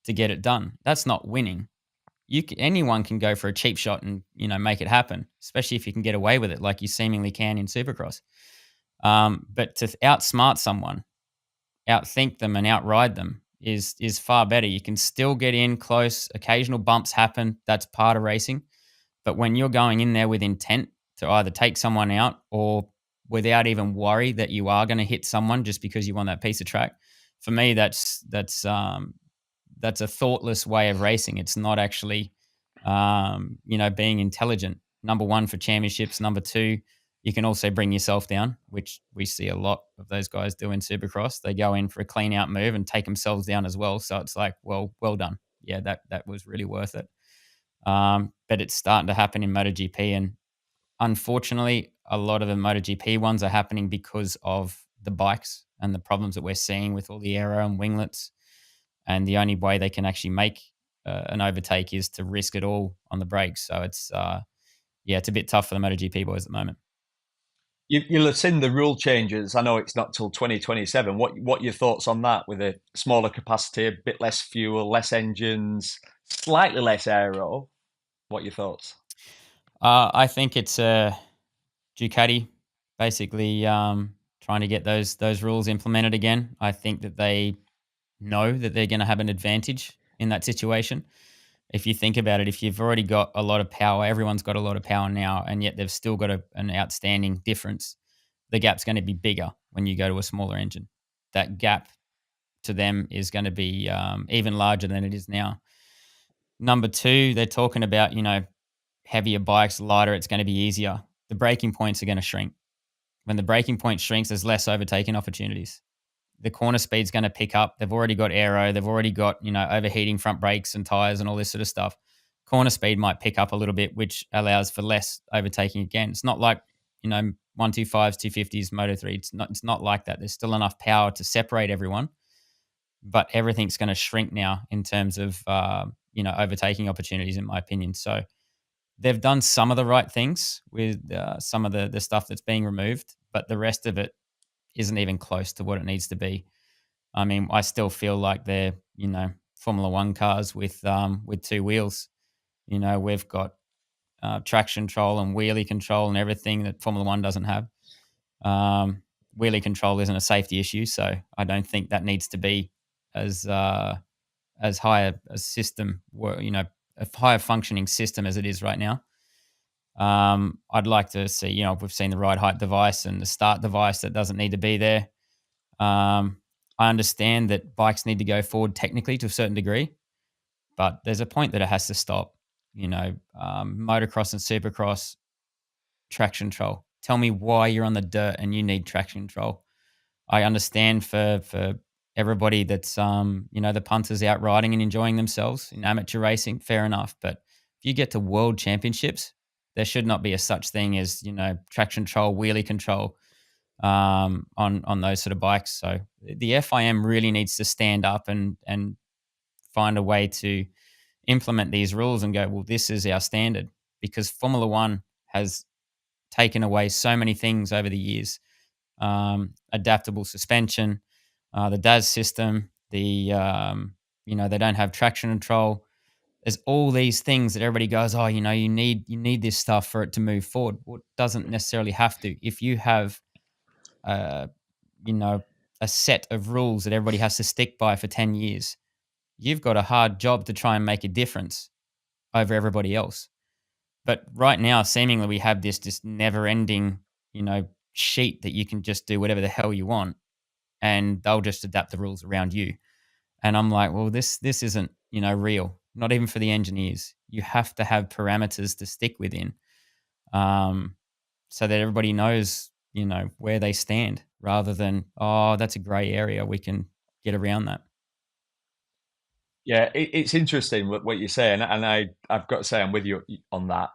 B: get it done. That's not winning. Anyone can go for a cheap shot and make it happen, especially if you can get away with it, like you seemingly can in Supercross. But to outsmart someone, outthink them and outride them is far better. You can still get in close. Occasional bumps happen. That's part of racing. But when you're going in there with intent to either take someone out or without even worry that you are going to hit someone just because you want that piece of track, for me, that's a thoughtless way of racing. It's not actually, being intelligent. Number one for championships. Number two, you can also bring yourself down, which we see a lot of those guys do in Supercross. They go in for a clean out move and take themselves down as well. So it's like, well done. Yeah, that was really worth it. But it's starting to happen in MotoGP, and unfortunately, a lot of the MotoGP ones are happening because of the bikes and the problems that we're seeing with all the aero and winglets. And the only way they can actually make an overtake is to risk it all on the brakes. So it's a bit tough for the MotoGP boys at the moment.
A: you'll have seen the rule changes. I know it's not till 2027. What are your thoughts on that? With a smaller capacity, a bit less fuel, less engines, slightly less aero. What are your thoughts?
B: I think it's Ducati basically trying to get those rules implemented again. I think that they know that they're going to have an advantage in that situation. If you think about it, if you've already got a lot of power, everyone's got a lot of power now, and yet they've still got an outstanding difference. The gap's going to be bigger when you go to a smaller engine. That gap to them is going to be even larger than it is now. Number two, they're talking about heavier bikes, lighter. It's going to be easier. The braking points are going to shrink. When the braking point shrinks, there's less overtaking opportunities. The corner speed's going to pick up. They've already got aero. They've already got, overheating front brakes and tires and all this sort of stuff. Corner speed might pick up a little bit, which allows for less overtaking again. It's not like, 125s, 250s, Moto 3. It's not like that. There's still enough power to separate everyone, but everything's going to shrink now in terms of, overtaking opportunities, in my opinion. So they've done some of the right things with some of the stuff that's being removed, but the rest of it isn't even close to what it needs to be. I mean, I still feel like they're, Formula One cars with two wheels. We've got traction control and wheelie control and everything that Formula One doesn't have. Wheelie control isn't a safety issue, so I don't think that needs to be as as high a system, a higher functioning system as it is right now. I'd like to see, we've seen the ride height device and the start device that doesn't need to be there. I understand that bikes need to go forward technically to a certain degree, but there's a point that it has to stop. Motocross and supercross, traction control. Tell me why you're on the dirt and you need traction control. I understand for everybody that's the punters out riding and enjoying themselves in amateur racing, fair enough. But if you get to world championships, there should not be a such thing as traction control, wheelie control on those sort of bikes. So the FIM really needs to stand up and find a way to implement these rules and go, well, this is our standard, because Formula One has taken away so many things over the years. Adaptable suspension, the DAS system, they don't have traction control. There's all these things that everybody goes, oh, you need this stuff for it to move forward. Well, it doesn't necessarily have to. If you have, a set of rules that everybody has to stick by for 10 years, you've got a hard job to try and make a difference over everybody else. But right now, seemingly we have this never-ending, sheet that you can just do whatever the hell you want, and they'll just adapt the rules around you. And I'm like, well, this isn't, real. Not even for the engineers. You have to have parameters to stick within, so that everybody knows, where they stand, rather than, oh, that's a grey area, we can get around that.
A: Yeah, it's interesting what you're saying, and I've got to say I'm with you on that.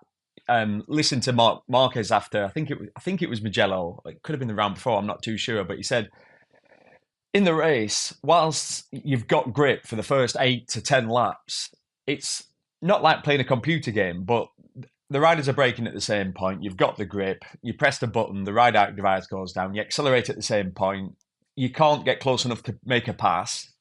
A: Listen to Marquez after I think it was Mugello. It could have been the round before. I'm not too sure, but he said in the race, whilst you've got grip for the first 8 to 10 laps, it's not like playing a computer game, but the riders are braking at the same point. You've got the grip. You press the button, the ride out device goes down. You accelerate at the same point. You can't get close enough to make a pass.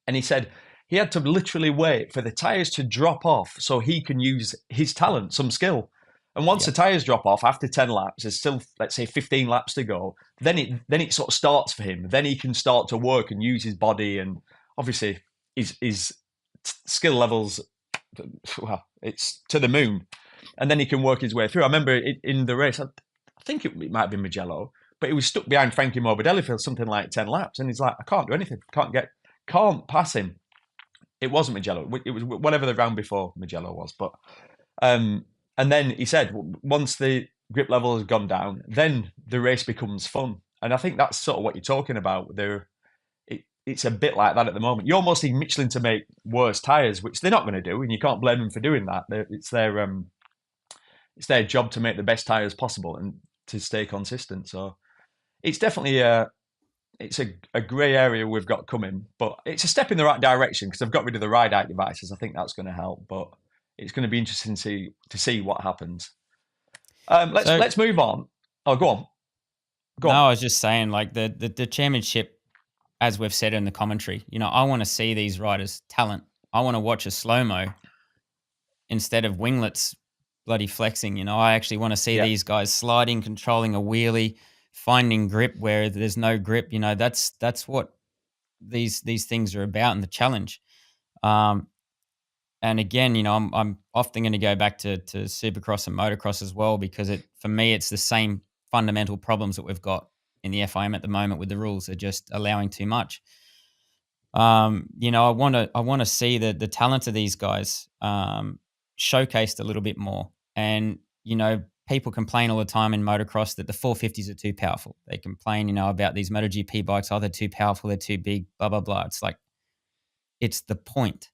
A: And he said he had to literally wait for the tyres to drop off so he can use his talent, some skill. And once the tyres drop off after 10 laps, there's still, let's say, 15 laps to go, then it sort of starts for him. Then he can start to work and use his body, and obviously his skill levels, well, it's to the moon. And then he can work his way through. I remember in the race, I think it might have been Mugello, but he was stuck behind Frankie Morbidelli for something like 10 laps. And he's like, I can't do anything. Can't pass him. It wasn't Mugello. It was whatever the round before Mugello was. But and then he said, once the grip level has gone down, then the race becomes fun. And I think that's sort of what you're talking about. It's a bit like that at the moment. You almost need Michelin to make worse tyres, which they're not going to do, and you can't blame them for doing that. It's their job to make the best tyres possible and to stay consistent. So it's definitely it's a grey area we've got coming, but it's a step in the right direction because I've got rid of the ride out devices. I think that's going to help, but it's going to be interesting to see what happens. Let's move on. Oh, go on.
B: No, I was just saying, like the championship, as we've said in the commentary, I want to see these riders' talent. I want to watch a slow-mo instead of winglets bloody flexing. I actually want to see these guys sliding, controlling a wheelie, finding grip where there's no grip. That's what these things are about, and the challenge. And again, I'm often going to go back to Supercross and motocross as well, because for me it's the same fundamental problems that we've got in the FIM at the moment with the rules. They're just allowing too much. I want to see the talent of these guys showcased a little bit more. And people complain all the time in motocross that the 450s are too powerful. They complain, about these MotoGP bikes. Oh, they're too powerful. They're too big. Blah blah blah. It's like, it's the point.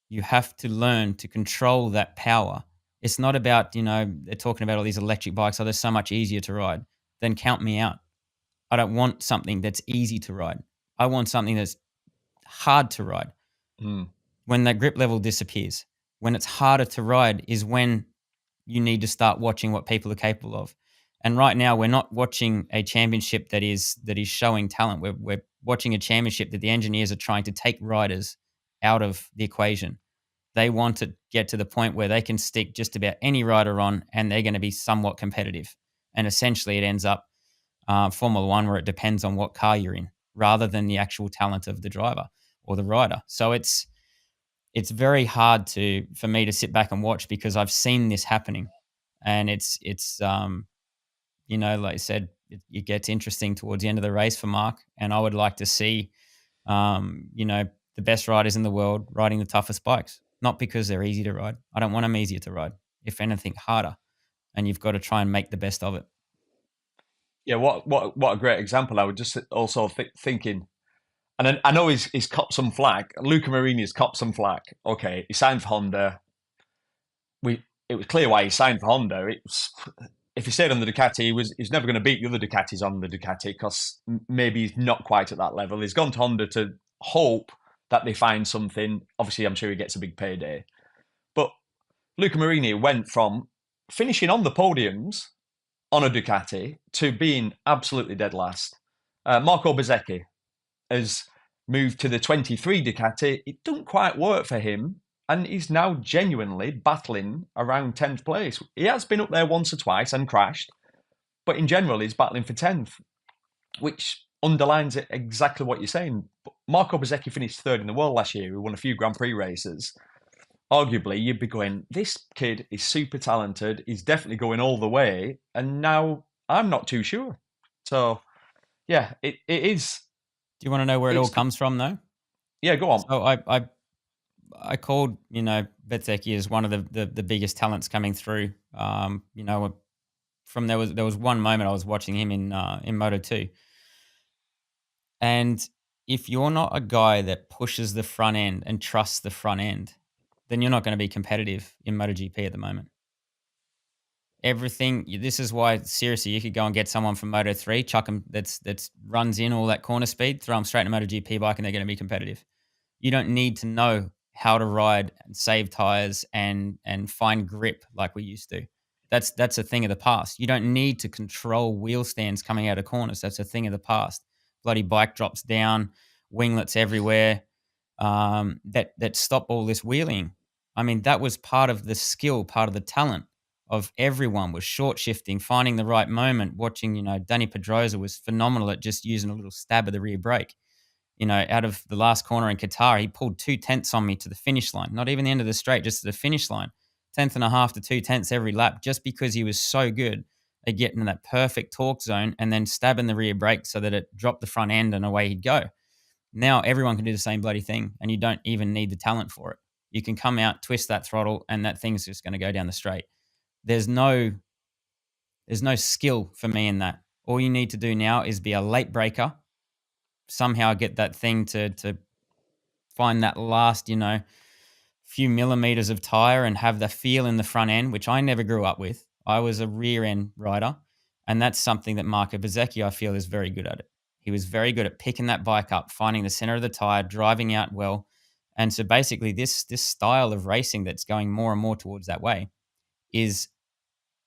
B: You have to learn to control that power. It's not about, they're talking about all these electric bikes. Oh, they're so much easier to ride. Then count me out. I don't want something that's easy to ride. I want something that's hard to ride. When that grip level disappears, when it's harder to ride is when you need to start watching what people are capable of. And right now we're not watching a championship that is showing talent. We're watching a championship that the engineers are trying to take riders out of the equation. They want to get to the point where they can stick just about any rider on and they're going to be somewhat competitive. And essentially it ends up Formula One, where it depends on what car you're in rather than the actual talent of the driver or the rider. So it's it's very hard for me to sit back and watch because I've seen this happening, and it's like I said, it gets interesting towards the end of the race for Mark, and I would like to see the best riders in the world riding the toughest bikes, not because they're easy to ride. I don't want them easier to ride. If anything, harder, and you've got to try and make the best of it.
A: Yeah, what a great example. I was just also thinking, and I know he's copped some flack. Luca Marini's copped some flack. Okay, he signed for Honda. It was clear why he signed for Honda. If he stayed on the Ducati, he's never going to beat the other Ducatis on the Ducati because maybe he's not quite at that level. He's gone to Honda to hope that they find something. Obviously, I'm sure he gets a big payday. But Luca Marini went from finishing on the podiums on a Ducati to being absolutely dead last. Marco Bezzecchi has moved to the 23 Ducati. It doesn't quite work for him, and he's now genuinely battling around 10th place. He has been up there once or twice and crashed, but in general, he's battling for 10th, which underlines it exactly what you're saying. Marco Bezzecchi finished third in the world last year. He won a few Grand Prix races. Arguably, you'd be going, this kid is super talented. He's definitely going all the way. And now I'm not too sure. So, yeah, it is.
B: Do you want to know where it all comes from, though?
A: Yeah, go on.
B: So I called Bezzecchi as one of the biggest talents coming through. From there was one moment I was watching him in Moto 2, and if you're not a guy that pushes the front end and trusts the front end, then you're not going to be competitive in MotoGP at the moment. This is why, seriously, you could go and get someone from Moto 3, chuck them that's runs in all that corner speed, throw them straight in a MotoGP bike, and they're going to be competitive. You don't need to know how to ride and save tires and find grip like we used to. That's a thing of the past. You don't need to control wheel stands coming out of corners. That's a thing of the past. Bloody bike drops down, winglets everywhere, that stop all this wheeling. I mean, that was part of the skill, part of the talent of everyone, was short shifting, finding the right moment. Watching, Danny Pedrosa was phenomenal at just using a little stab of the rear brake. Out of the last corner in Qatar, he pulled 2/10 on me to the finish line. Not even the end of the straight, just to the finish line. 1/10.5 to 2/10 every lap, just because he was so good at getting in that perfect torque zone and then stabbing the rear brake so that it dropped the front end and away he'd go. Now everyone can do the same bloody thing, and you don't even need the talent for it. You can come out, twist that throttle, and that thing's just going to go down the straight. There's no skill for me in that. All you need to do now is be a late breaker, somehow get that thing to find that last, few millimeters of tire and have the feel in the front end, which I never grew up with. I was a rear end rider, and that's something that Marco Bezzecchi, I feel, is very good at it. He was very good at picking that bike up, finding the center of the tire, driving out well. And so basically this style of racing that's going more and more towards that way is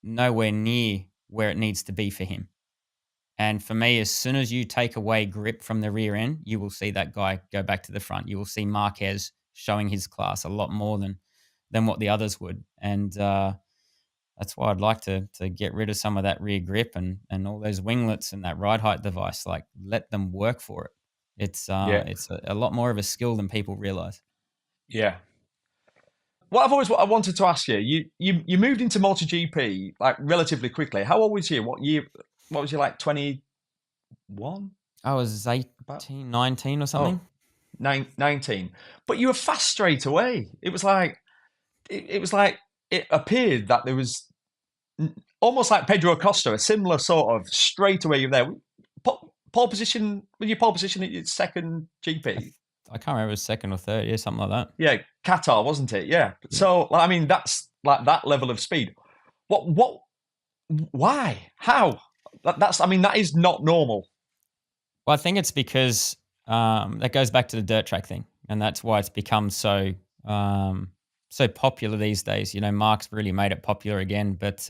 B: nowhere near where it needs to be for him. And for me, as soon as you take away grip from the rear end, you will see that guy go back to the front. You will see Marquez showing his class a lot more than what the others would. And that's why I'd like to get rid of some of that rear grip and all those winglets and that ride height device. Like, let them work for it. It's a lot more of a skill than people realize.
A: Yeah. What I wanted to ask you, you moved into MotoGP like relatively quickly. How old was you? What year? What was you, like 21?
B: I was 18, 19 or something.
A: 19. But you were fast straight away. It was like it appeared that there was almost like Pedro Acosta, a similar sort of straight away you're there. Pole position, were you pole position at your second GP?
B: I can't remember, second or third, yeah, something like that.
A: Yeah, Qatar, wasn't it? Yeah. So, I mean, that's like that level of speed. Why? How? That is not normal.
B: Well, I think it's because that goes back to the dirt track thing, and that's why it's become so popular these days. Mark's really made it popular again. But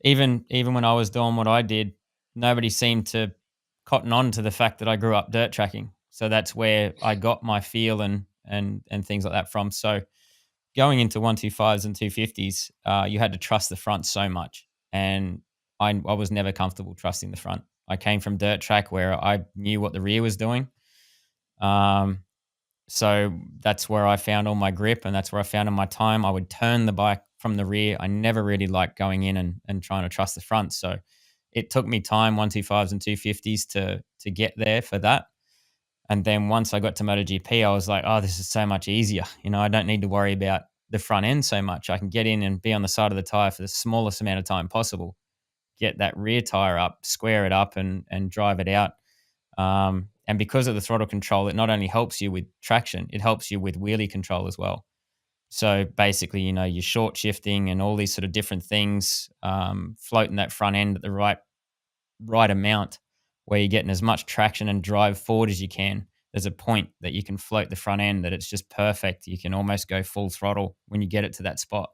B: even when I was doing what I did, nobody seemed to cotton on to the fact that I grew up dirt tracking. So that's where I got my feel and things like that from. So going into 125s and 250s, you had to trust the front so much, and I was never comfortable trusting the front. I came from dirt track where I knew what the rear was doing. So that's where I found all my grip, and that's where I found all my time. I would turn the bike from the rear. I never really liked going in and trying to trust the front. So it took me time, 125s and 250s to get there for that. And then once I got to MotoGP, I was like, oh, this is so much easier. I don't need to worry about the front end so much. I can get in and be on the side of the tire for the smallest amount of time possible, get that rear tire up, square it up, and drive it out. And because of the throttle control, it not only helps you with traction, it helps you with wheelie control as well. So basically, you're short shifting and all these sort of different things, floating that front end at the right amount where you're getting as much traction and drive forward as you can. There's a point that you can float the front end that it's just perfect. You can almost go full throttle when you get it to that spot.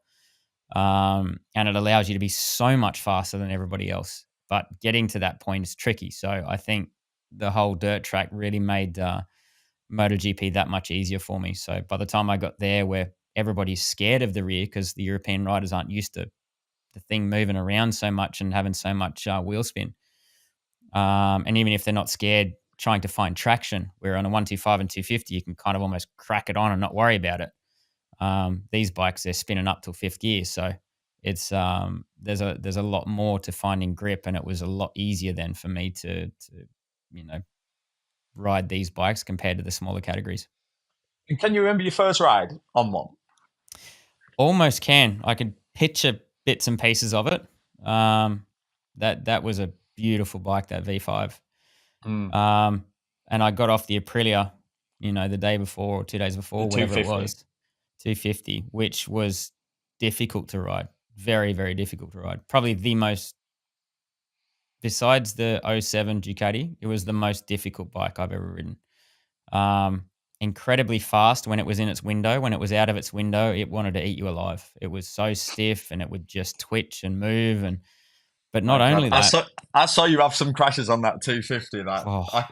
B: And it allows you to be so much faster than everybody else. But getting to that point is tricky. So I think the whole dirt track really made MotoGP that much easier for me. So by the time I got there, where everybody's scared of the rear because the European riders aren't used to the thing moving around so much and having so much wheel spin. And even if they're not scared trying to find traction, where on a 125 and 250, you can kind of almost crack it on and not worry about it. These bikes, they're spinning up till fifth gear. So it's there's a lot more to finding grip, and it was a lot easier then for me to you know ride these bikes compared to the smaller categories.
A: And can you remember your first ride on one?
B: Almost can. I could picture bits and pieces of it. That was a beautiful bike, that V5.
A: Mm,
B: And I got off the Aprilia, the day before or 2 days
A: the
B: before, whatever it
A: 250.
B: was, 250, which was difficult to ride. Very, very difficult to ride. Probably the most, besides the '07 Ducati, it was the most difficult bike I've ever ridden. Um, Incredibly fast when it was in its window. When it was out of its window, it wanted to eat you alive. It was so stiff and it would just twitch and move. But not
A: My God,
B: only that,
A: I saw you have some crashes on that 250. That
B: oh,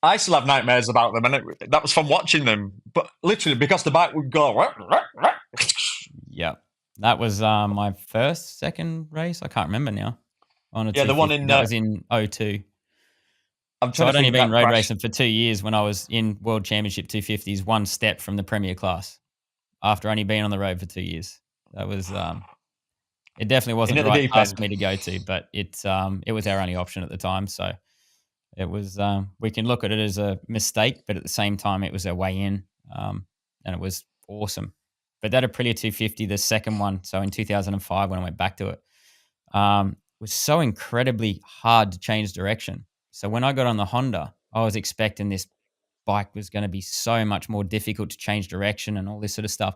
A: I still have nightmares about them, and that was from watching them. But literally, because the bike would go.
B: yeah, that was my second race. I can't remember now on a
A: Yeah, the one
B: 250.
A: in.
B: That was in '02.
A: I'm
B: So
A: trying to
B: I'd only
A: think
B: been
A: that
B: road
A: crash.
B: racing for 2 years when I was in World Championship 250s, one step from the Premier class after only being on the road for 2 years. That was it definitely
A: In
B: wasn't
A: at
B: the
A: the
B: right
A: deep
B: class
A: end.
B: for me to go to, but it was our only option at the time. So it was we can look at it as a mistake, but at the same time it was our way in, and it was awesome. But that Aprilia 250, the second one, so in 2005 when I went back to it, was so incredibly hard to change direction. So when I got on the Honda, I was expecting this bike was going to be so much more difficult to change direction and all this sort of stuff.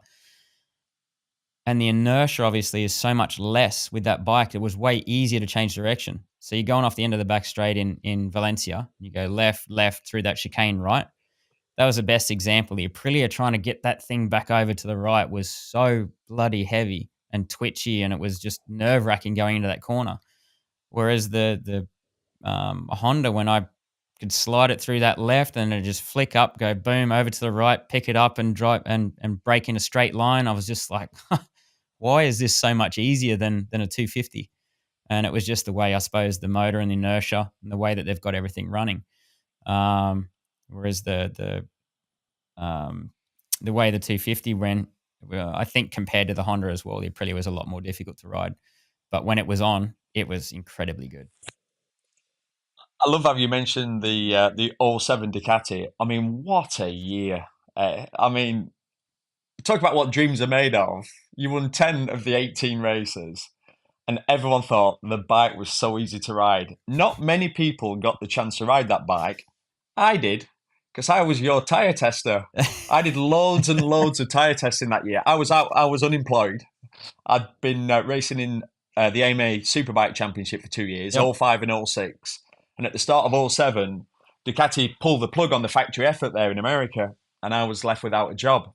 B: And the inertia obviously is so much less with that bike. It was way easier to change direction. So you're going off the end of the back straight in Valencia. You go left, left through that chicane right. That was the best example. The Aprilia trying to get that thing back over to the right was so bloody heavy and twitchy, and it was just nerve wracking going into that corner. Whereas the Honda, when I could slide it through that left and it just flick up, go boom over to the right, pick it up and drive and break in a straight line, I was just like, why is this so much easier than a 250? And it was just the way, I suppose, the motor and the inertia and the way that they've got everything running. Whereas um, the way the 250 went, I think compared to the Honda as well, the Aprilia was a lot more difficult to ride. But when it was on, it was incredibly good.
A: I love how you mentioned the '07 Ducati. I mean, what a year! I mean, talk about what dreams are made of. You won 10 of the 18 races, and everyone thought the bike was so easy to ride. Not many people got the chance to ride that bike. I did, because I was your tyre tester. I did loads and loads of tyre testing that year. I was out. I was unemployed. I'd been racing in the AMA Superbike Championship for 2 years,
B: Yep.
A: '05 and '06. And at the start of '07, Ducati pulled the plug on the factory effort there in America, and I was left without a job.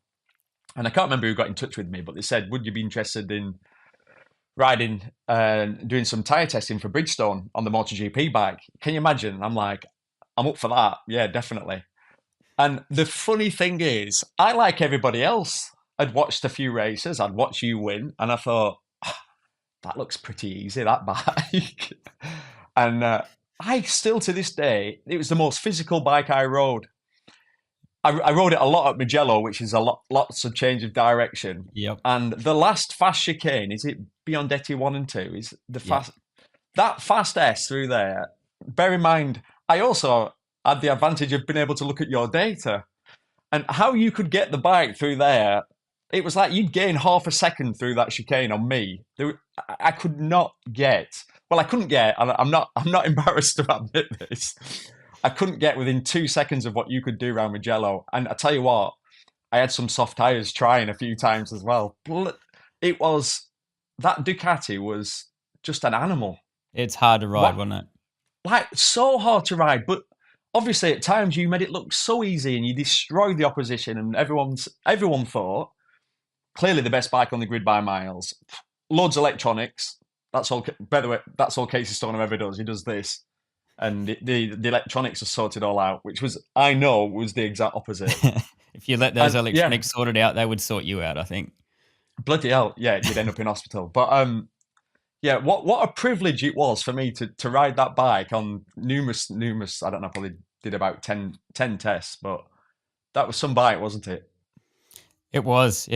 A: And I can't remember who got in touch with me, but they said, "Would you be interested in riding and doing some tyre testing for Bridgestone on the MotoGP bike?" Can you imagine? I'm like, I'm up for that. Yeah, definitely. And the funny thing is, I, like everybody else, I'd watched a few races, I'd watched you win, and I thought, that looks pretty easy, that bike. And I still, to this day, it was the most physical bike I rode. I rode it a lot at Mugello, which is lots of change of direction.
B: Yep.
A: And the last fast chicane, is it Biondetti 1 and 2? Is the
B: Yep.
A: fast that fast S through there? Bear in mind, I also had the advantage of being able to look at your data and how you could get the bike through there. It was like you'd gain half a second through that chicane on me. I could not get. Well, I couldn't get. And I'm not. I'm not embarrassed to admit this. I couldn't get within 2 seconds of what you could do around Mugello. And I tell you what, I had some soft tires trying a few times as well. It was that Ducati was just an animal.
B: It's hard to ride,
A: What
B: wasn't it?
A: like so hard to ride, but obviously at times you made it look so easy and you destroyed the opposition and everyone thought clearly the best bike on the grid by miles. Loads of electronics. That's all. By the way, that's all Casey Stoner ever does. He does this, and the electronics are sorted all out, which was I know was the exact opposite.
B: If you let those
A: And yeah,
B: electronics sorted out, they would sort you out, I think.
A: bloody hell, yeah, you'd end up in hospital. But yeah, what a privilege it was for me to ride that bike on numerous. I don't know, probably did about 10 tests, but that was some bike, wasn't it?
B: It was.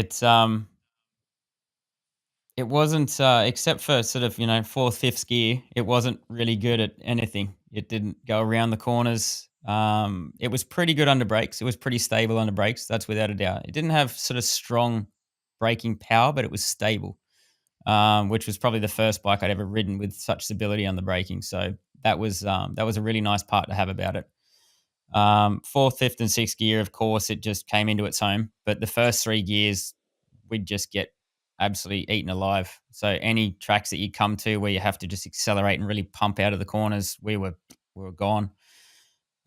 B: It wasn't, except for sort of, fourth, fifth gear, it wasn't really good at anything. It didn't go around the corners. It was pretty good under brakes. It was pretty stable under brakes. That's without a doubt. It didn't have sort of strong braking power, but it was stable, which was probably the first bike I'd ever ridden with such stability on the braking. So that was a really nice part to have about it. Fourth, fifth, and sixth gear, of course, it just came into its own. But the first three gears, we'd just get absolutely eaten alive. So any tracks that you come to where you have to just accelerate and really pump out of the corners, we were gone.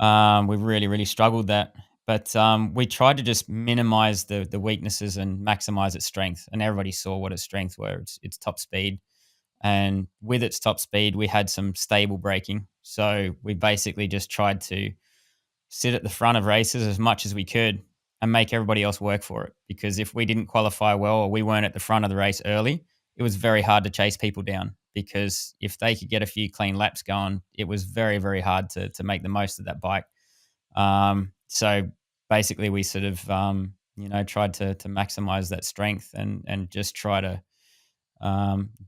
B: We really, really struggled that. But we tried to just minimize the weaknesses and maximize its strength. And everybody saw what its strengths were. It's top speed. And with its top speed, we had some stable braking. So we basically just tried to sit at the front of races as much as we could and make everybody else work for it. Because if we didn't qualify well or we weren't at the front of the race early, it was very hard to chase people down. Because if they could get a few clean laps going, it was very, very hard to make the most of that bike. So basically, we sort of tried to maximize that strength and just try to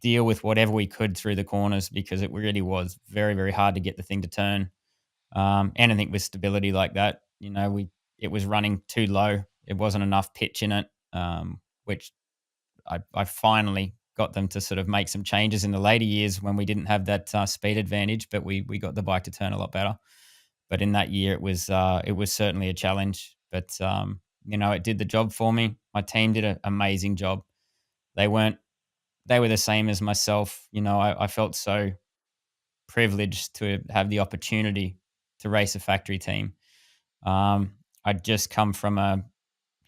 B: deal with whatever we could through the corners because it really was very, very hard to get the thing to turn. Anything with stability like that, it was running too low. It wasn't enough pitch in it, which I finally got them to sort of make some changes in the later years when we didn't have that speed advantage, but we got the bike to turn a lot better. But in that year, it was certainly a challenge. But it did the job for me. My team did an amazing job. They weren't. They were the same as myself. I felt so privileged to have the opportunity to race a factory team. I'd just come from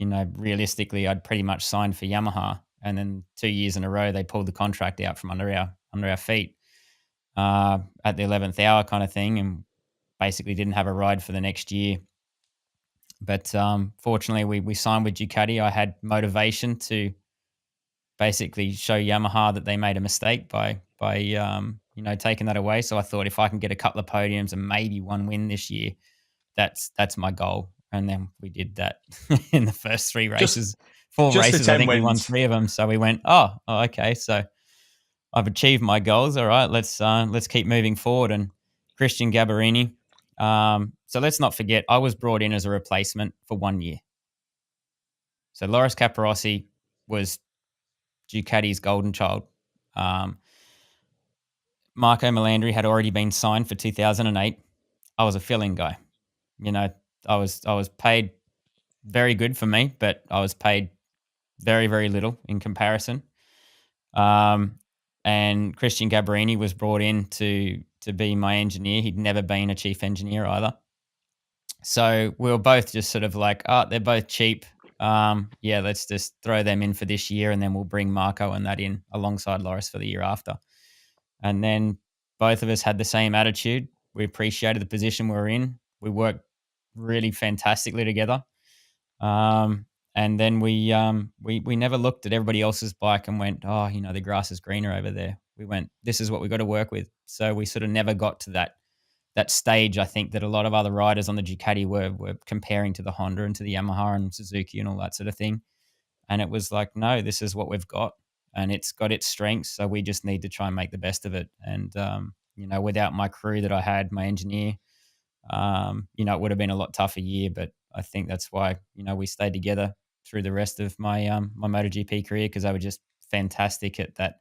B: realistically, I'd pretty much signed for Yamaha, and then 2 years in a row they pulled the contract out from under our feet at the 11th hour kind of thing, and basically didn't have a ride for the next year. But fortunately, we signed with Ducati. I had motivation to basically show Yamaha that they made a mistake by taking that away. So I thought if I can get a couple of podiums and maybe one win this year, that's my goal. And then we did that in the first three
A: Just
B: races, four
A: just the
B: races. I
A: 10
B: think we won
A: wins.
B: three of them. So we went, okay. So I've achieved my goals. All right, let's keep moving forward. And Christian Gabarini. So let's not forget, I was brought in as a replacement for 1 year. So Loris Capirossi was Ducati's golden child. Marco Melandri had already been signed for 2008. I was a fill-in guy. I was paid very good for me, but I was paid very, very little in comparison. And Christian Gabarini was brought in to be my engineer. He'd never been a chief engineer either. So we were both just sort of like, they're both cheap. Let's just throw them in for this year, and then we'll bring Marco and that in alongside Loris for the year after. And then both of us had the same attitude. We appreciated the position we were in. We worked really fantastically together. And then we never looked at everybody else's bike and went, the grass is greener over there. We went, this is what we got to work with. So we sort of never got to that that stage, I think, that a lot of other riders on the Ducati were comparing to the Honda and to the Yamaha and Suzuki and all that sort of thing. And it was like, no, this is what we've got, and it's got its strengths. So we just need to try and make the best of it. And without my crew that I had, my engineer, it would have been a lot tougher year. But I think that's why we stayed together through the rest of my MotoGP career, because they were just fantastic at that.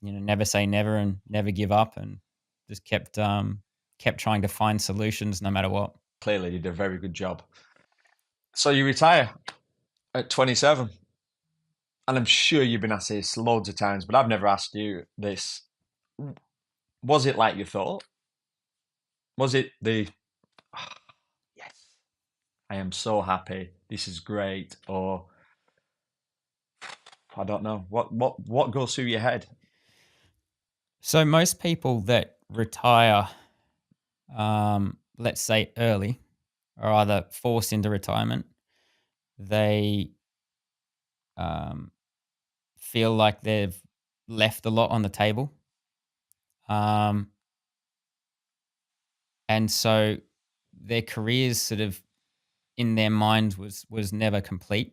B: Never say never and never give up, and just kept trying to find solutions no matter what.
A: Clearly, you did a very good job. So you retire at 27, and I'm sure you've been asked this loads of times, but I've never asked you this. Was it like you thought? Was it the yes, I am so happy, this is great, or I don't know what goes through your head?
B: So most people that retire, let's say early, are either forced into retirement. They feel like they've left a lot on the table, and so their careers sort of in their minds was never complete.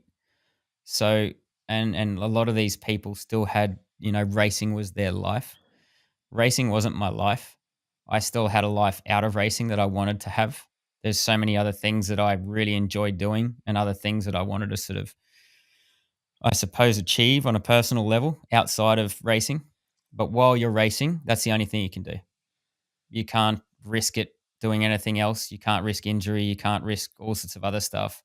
B: So and a lot of these people still had, racing was their life. Racing wasn't my life. I still had a life out of racing that I wanted to have. There's so many other things that I really enjoyed doing, and other things that I wanted to sort of, I suppose, achieve on a personal level outside of racing. But while you're racing, that's the only thing you can do. You can't risk it doing anything else. You can't risk injury. You can't risk all sorts of other stuff.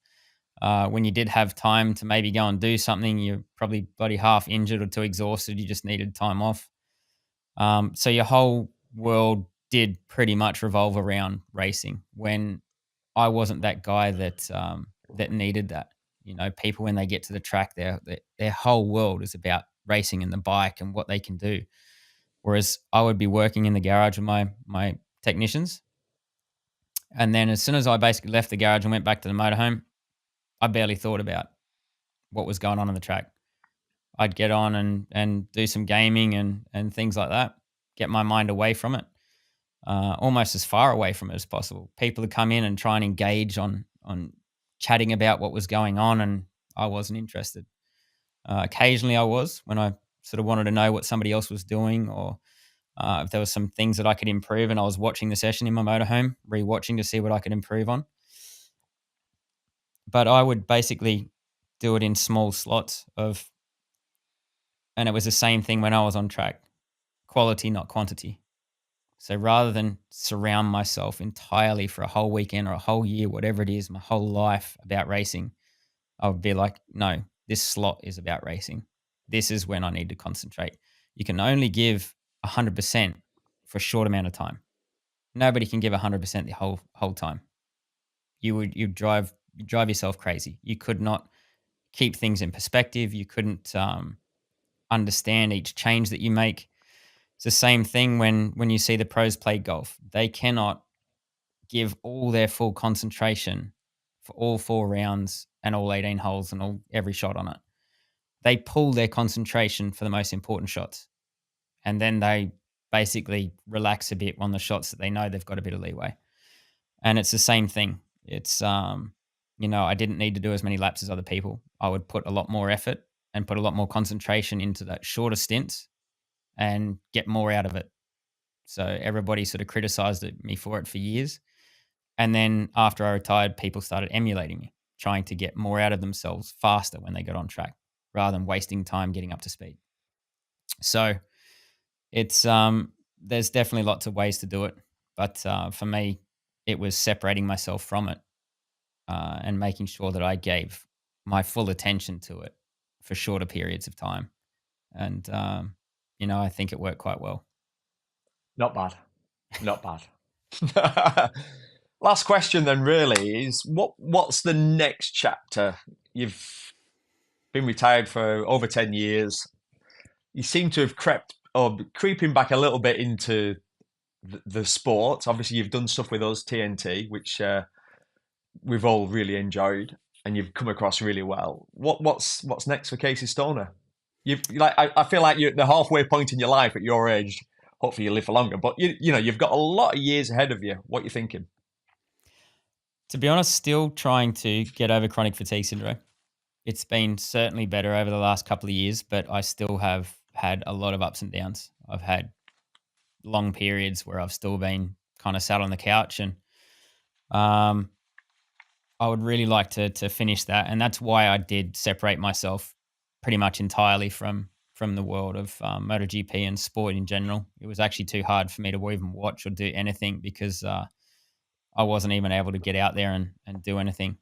B: When you did have time to maybe go and do something, you're probably bloody half injured or too exhausted. You just needed time off. So your whole world did pretty much revolve around racing, when I wasn't that guy that needed that. People, when they get to the track, their whole world is about racing and the bike and what they can do. Whereas I would be working in the garage with my technicians, and then as soon as I basically left the garage and went back to the motorhome, I barely thought about what was going on the track. I'd get on and do some gaming and things like that, get my mind away from it, almost as far away from it as possible. People would come in and try and engage on chatting about what was going on, and I wasn't interested. Occasionally I was, when I sort of wanted to know what somebody else was doing, or if there was some things that I could improve, and I was watching the session in my motorhome, re-watching to see what I could improve on. But I would basically do it in small slots and it was the same thing when I was on track. Quality, not quantity. So rather than surround myself entirely for a whole weekend or a whole year, whatever it is, my whole life about racing, I would be like, no, this slot is about racing. This is when I need to concentrate. You can only give 100% for a short amount of time. Nobody can give 100% the whole time. You'd drive yourself crazy. You could not keep things in perspective. You couldn't understand each change that you make. It's the same thing when you see the pros play golf. They cannot give all their full concentration for all 4 rounds and all 18 holes and every shot on it. They pull their concentration for the most important shots, and then they basically relax a bit on the shots that they know they've got a bit of leeway. And it's the same thing. It's I didn't need to do as many laps as other people. I would put a lot more effort and put a lot more concentration into that shorter stints and get more out of it. So everybody sort of criticized me for it for years. And then after I retired, people started emulating me, trying to get more out of themselves faster when they got on track, rather than wasting time getting up to speed. So it's there's definitely lots of ways to do it. But for me, it was separating myself from it and making sure that I gave my full attention to it for shorter periods of time. And, I think it worked quite well.
A: Not bad. Not bad. Last question then really is, what's the next chapter? You've been retired for over 10 years. You seem to have creeping back a little bit into the sport. Obviously, you've done stuff with us, TNT, which we've all really enjoyed, and you've come across really well. What's next for Casey Stoner? I feel like you're at the halfway point in your life at your age. hopefully you live for longer. But you know, you've got a lot of years ahead of you. What are you thinking?
B: To be honest, still trying to get over chronic fatigue syndrome. It's been certainly better over the last couple of years, but I still have had a lot of ups and downs. I've had long periods where I've still been kind of sat on the couch, and um, I would really like to finish that, and that's why I did separate myself pretty much entirely from the world of MotoGP and sport in general. It was actually too hard for me to even watch or do anything because I wasn't even able to get out there and do anything.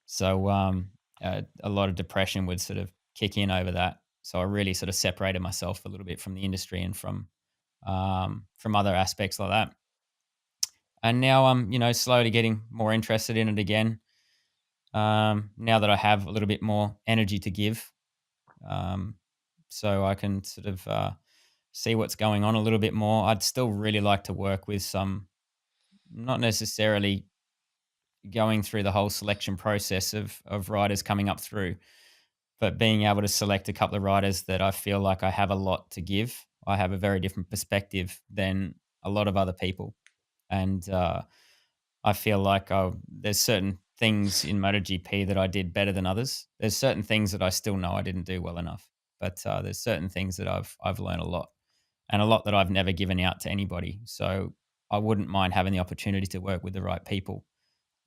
B: So a lot of depression would sort of kick in over that. So I really sort of separated myself a little bit from the industry and from other aspects like that. And now I'm, slowly getting more interested in it again. Now that I have a little bit more energy to give, um, so I can sort of see what's going on a little bit more. I'd still really like to work with some, not necessarily going through the whole selection process of riders coming up through, but being able to select a couple of riders that I feel like I have a lot to give. I have a very different perspective than a lot of other people, and I feel like there's certain things in MotoGP that I did better than others. There's certain things that I still know I didn't do well enough, but there's certain things that I've learned a lot, and a lot that I've never given out to anybody. So I wouldn't mind having the opportunity to work with the right people,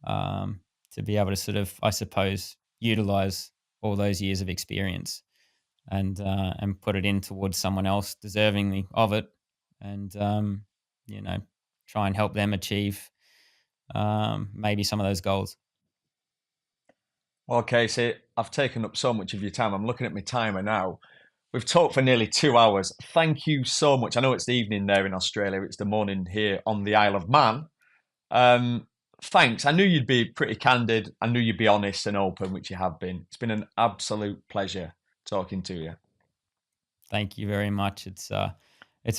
B: um, to be able to sort of, I suppose, utilize all those years of experience and put it in towards someone else deservingly of it, and you know, try and help them achieve maybe some of those goals.
A: Okay, so I've taken up so much of your time. I'm looking at my timer now. We've talked for nearly 2 hours. Thank you so much. I know it's the evening there in Australia. It's the morning here on the Isle of Man. Um, Thanks. I knew you'd be pretty candid. I knew you'd be honest and open, which you have been. It's been an absolute pleasure talking to you.
B: Thank you very much. It's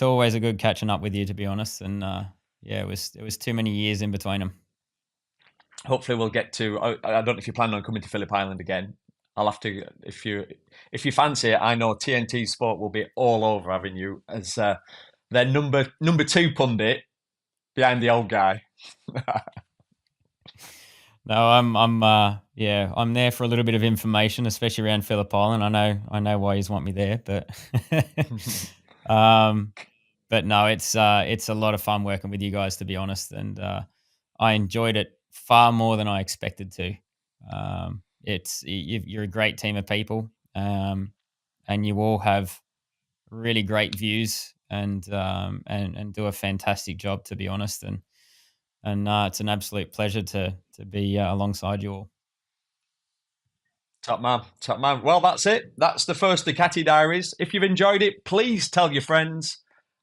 B: always a good catching up with you, to be honest. And yeah, it was too many years in between them.
A: Hopefully, we'll get to. I don't know if you plan on coming to Phillip Island again. I'll have to if you fancy it. I know TNT Sport will be all over having you as their number two pundit behind the old guy.
B: No, yeah, I'm there for a little bit of information, especially around Phillip Island. I know why you want me there, but um, but no, it's a lot of fun working with you guys, to be honest, and I enjoyed it far more than I expected to. You're a great team of people, and you all have really great views and do a fantastic job, to be honest, and it's an absolute pleasure to be alongside you all.
A: Top man, top man. Well, that's it. That's the first Ducati Diaries. If you've enjoyed it, please tell your friends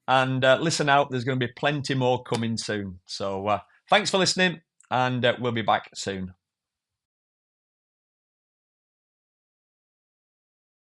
A: and listen out. There's going to be plenty more coming soon. So thanks for listening, and we'll be back soon.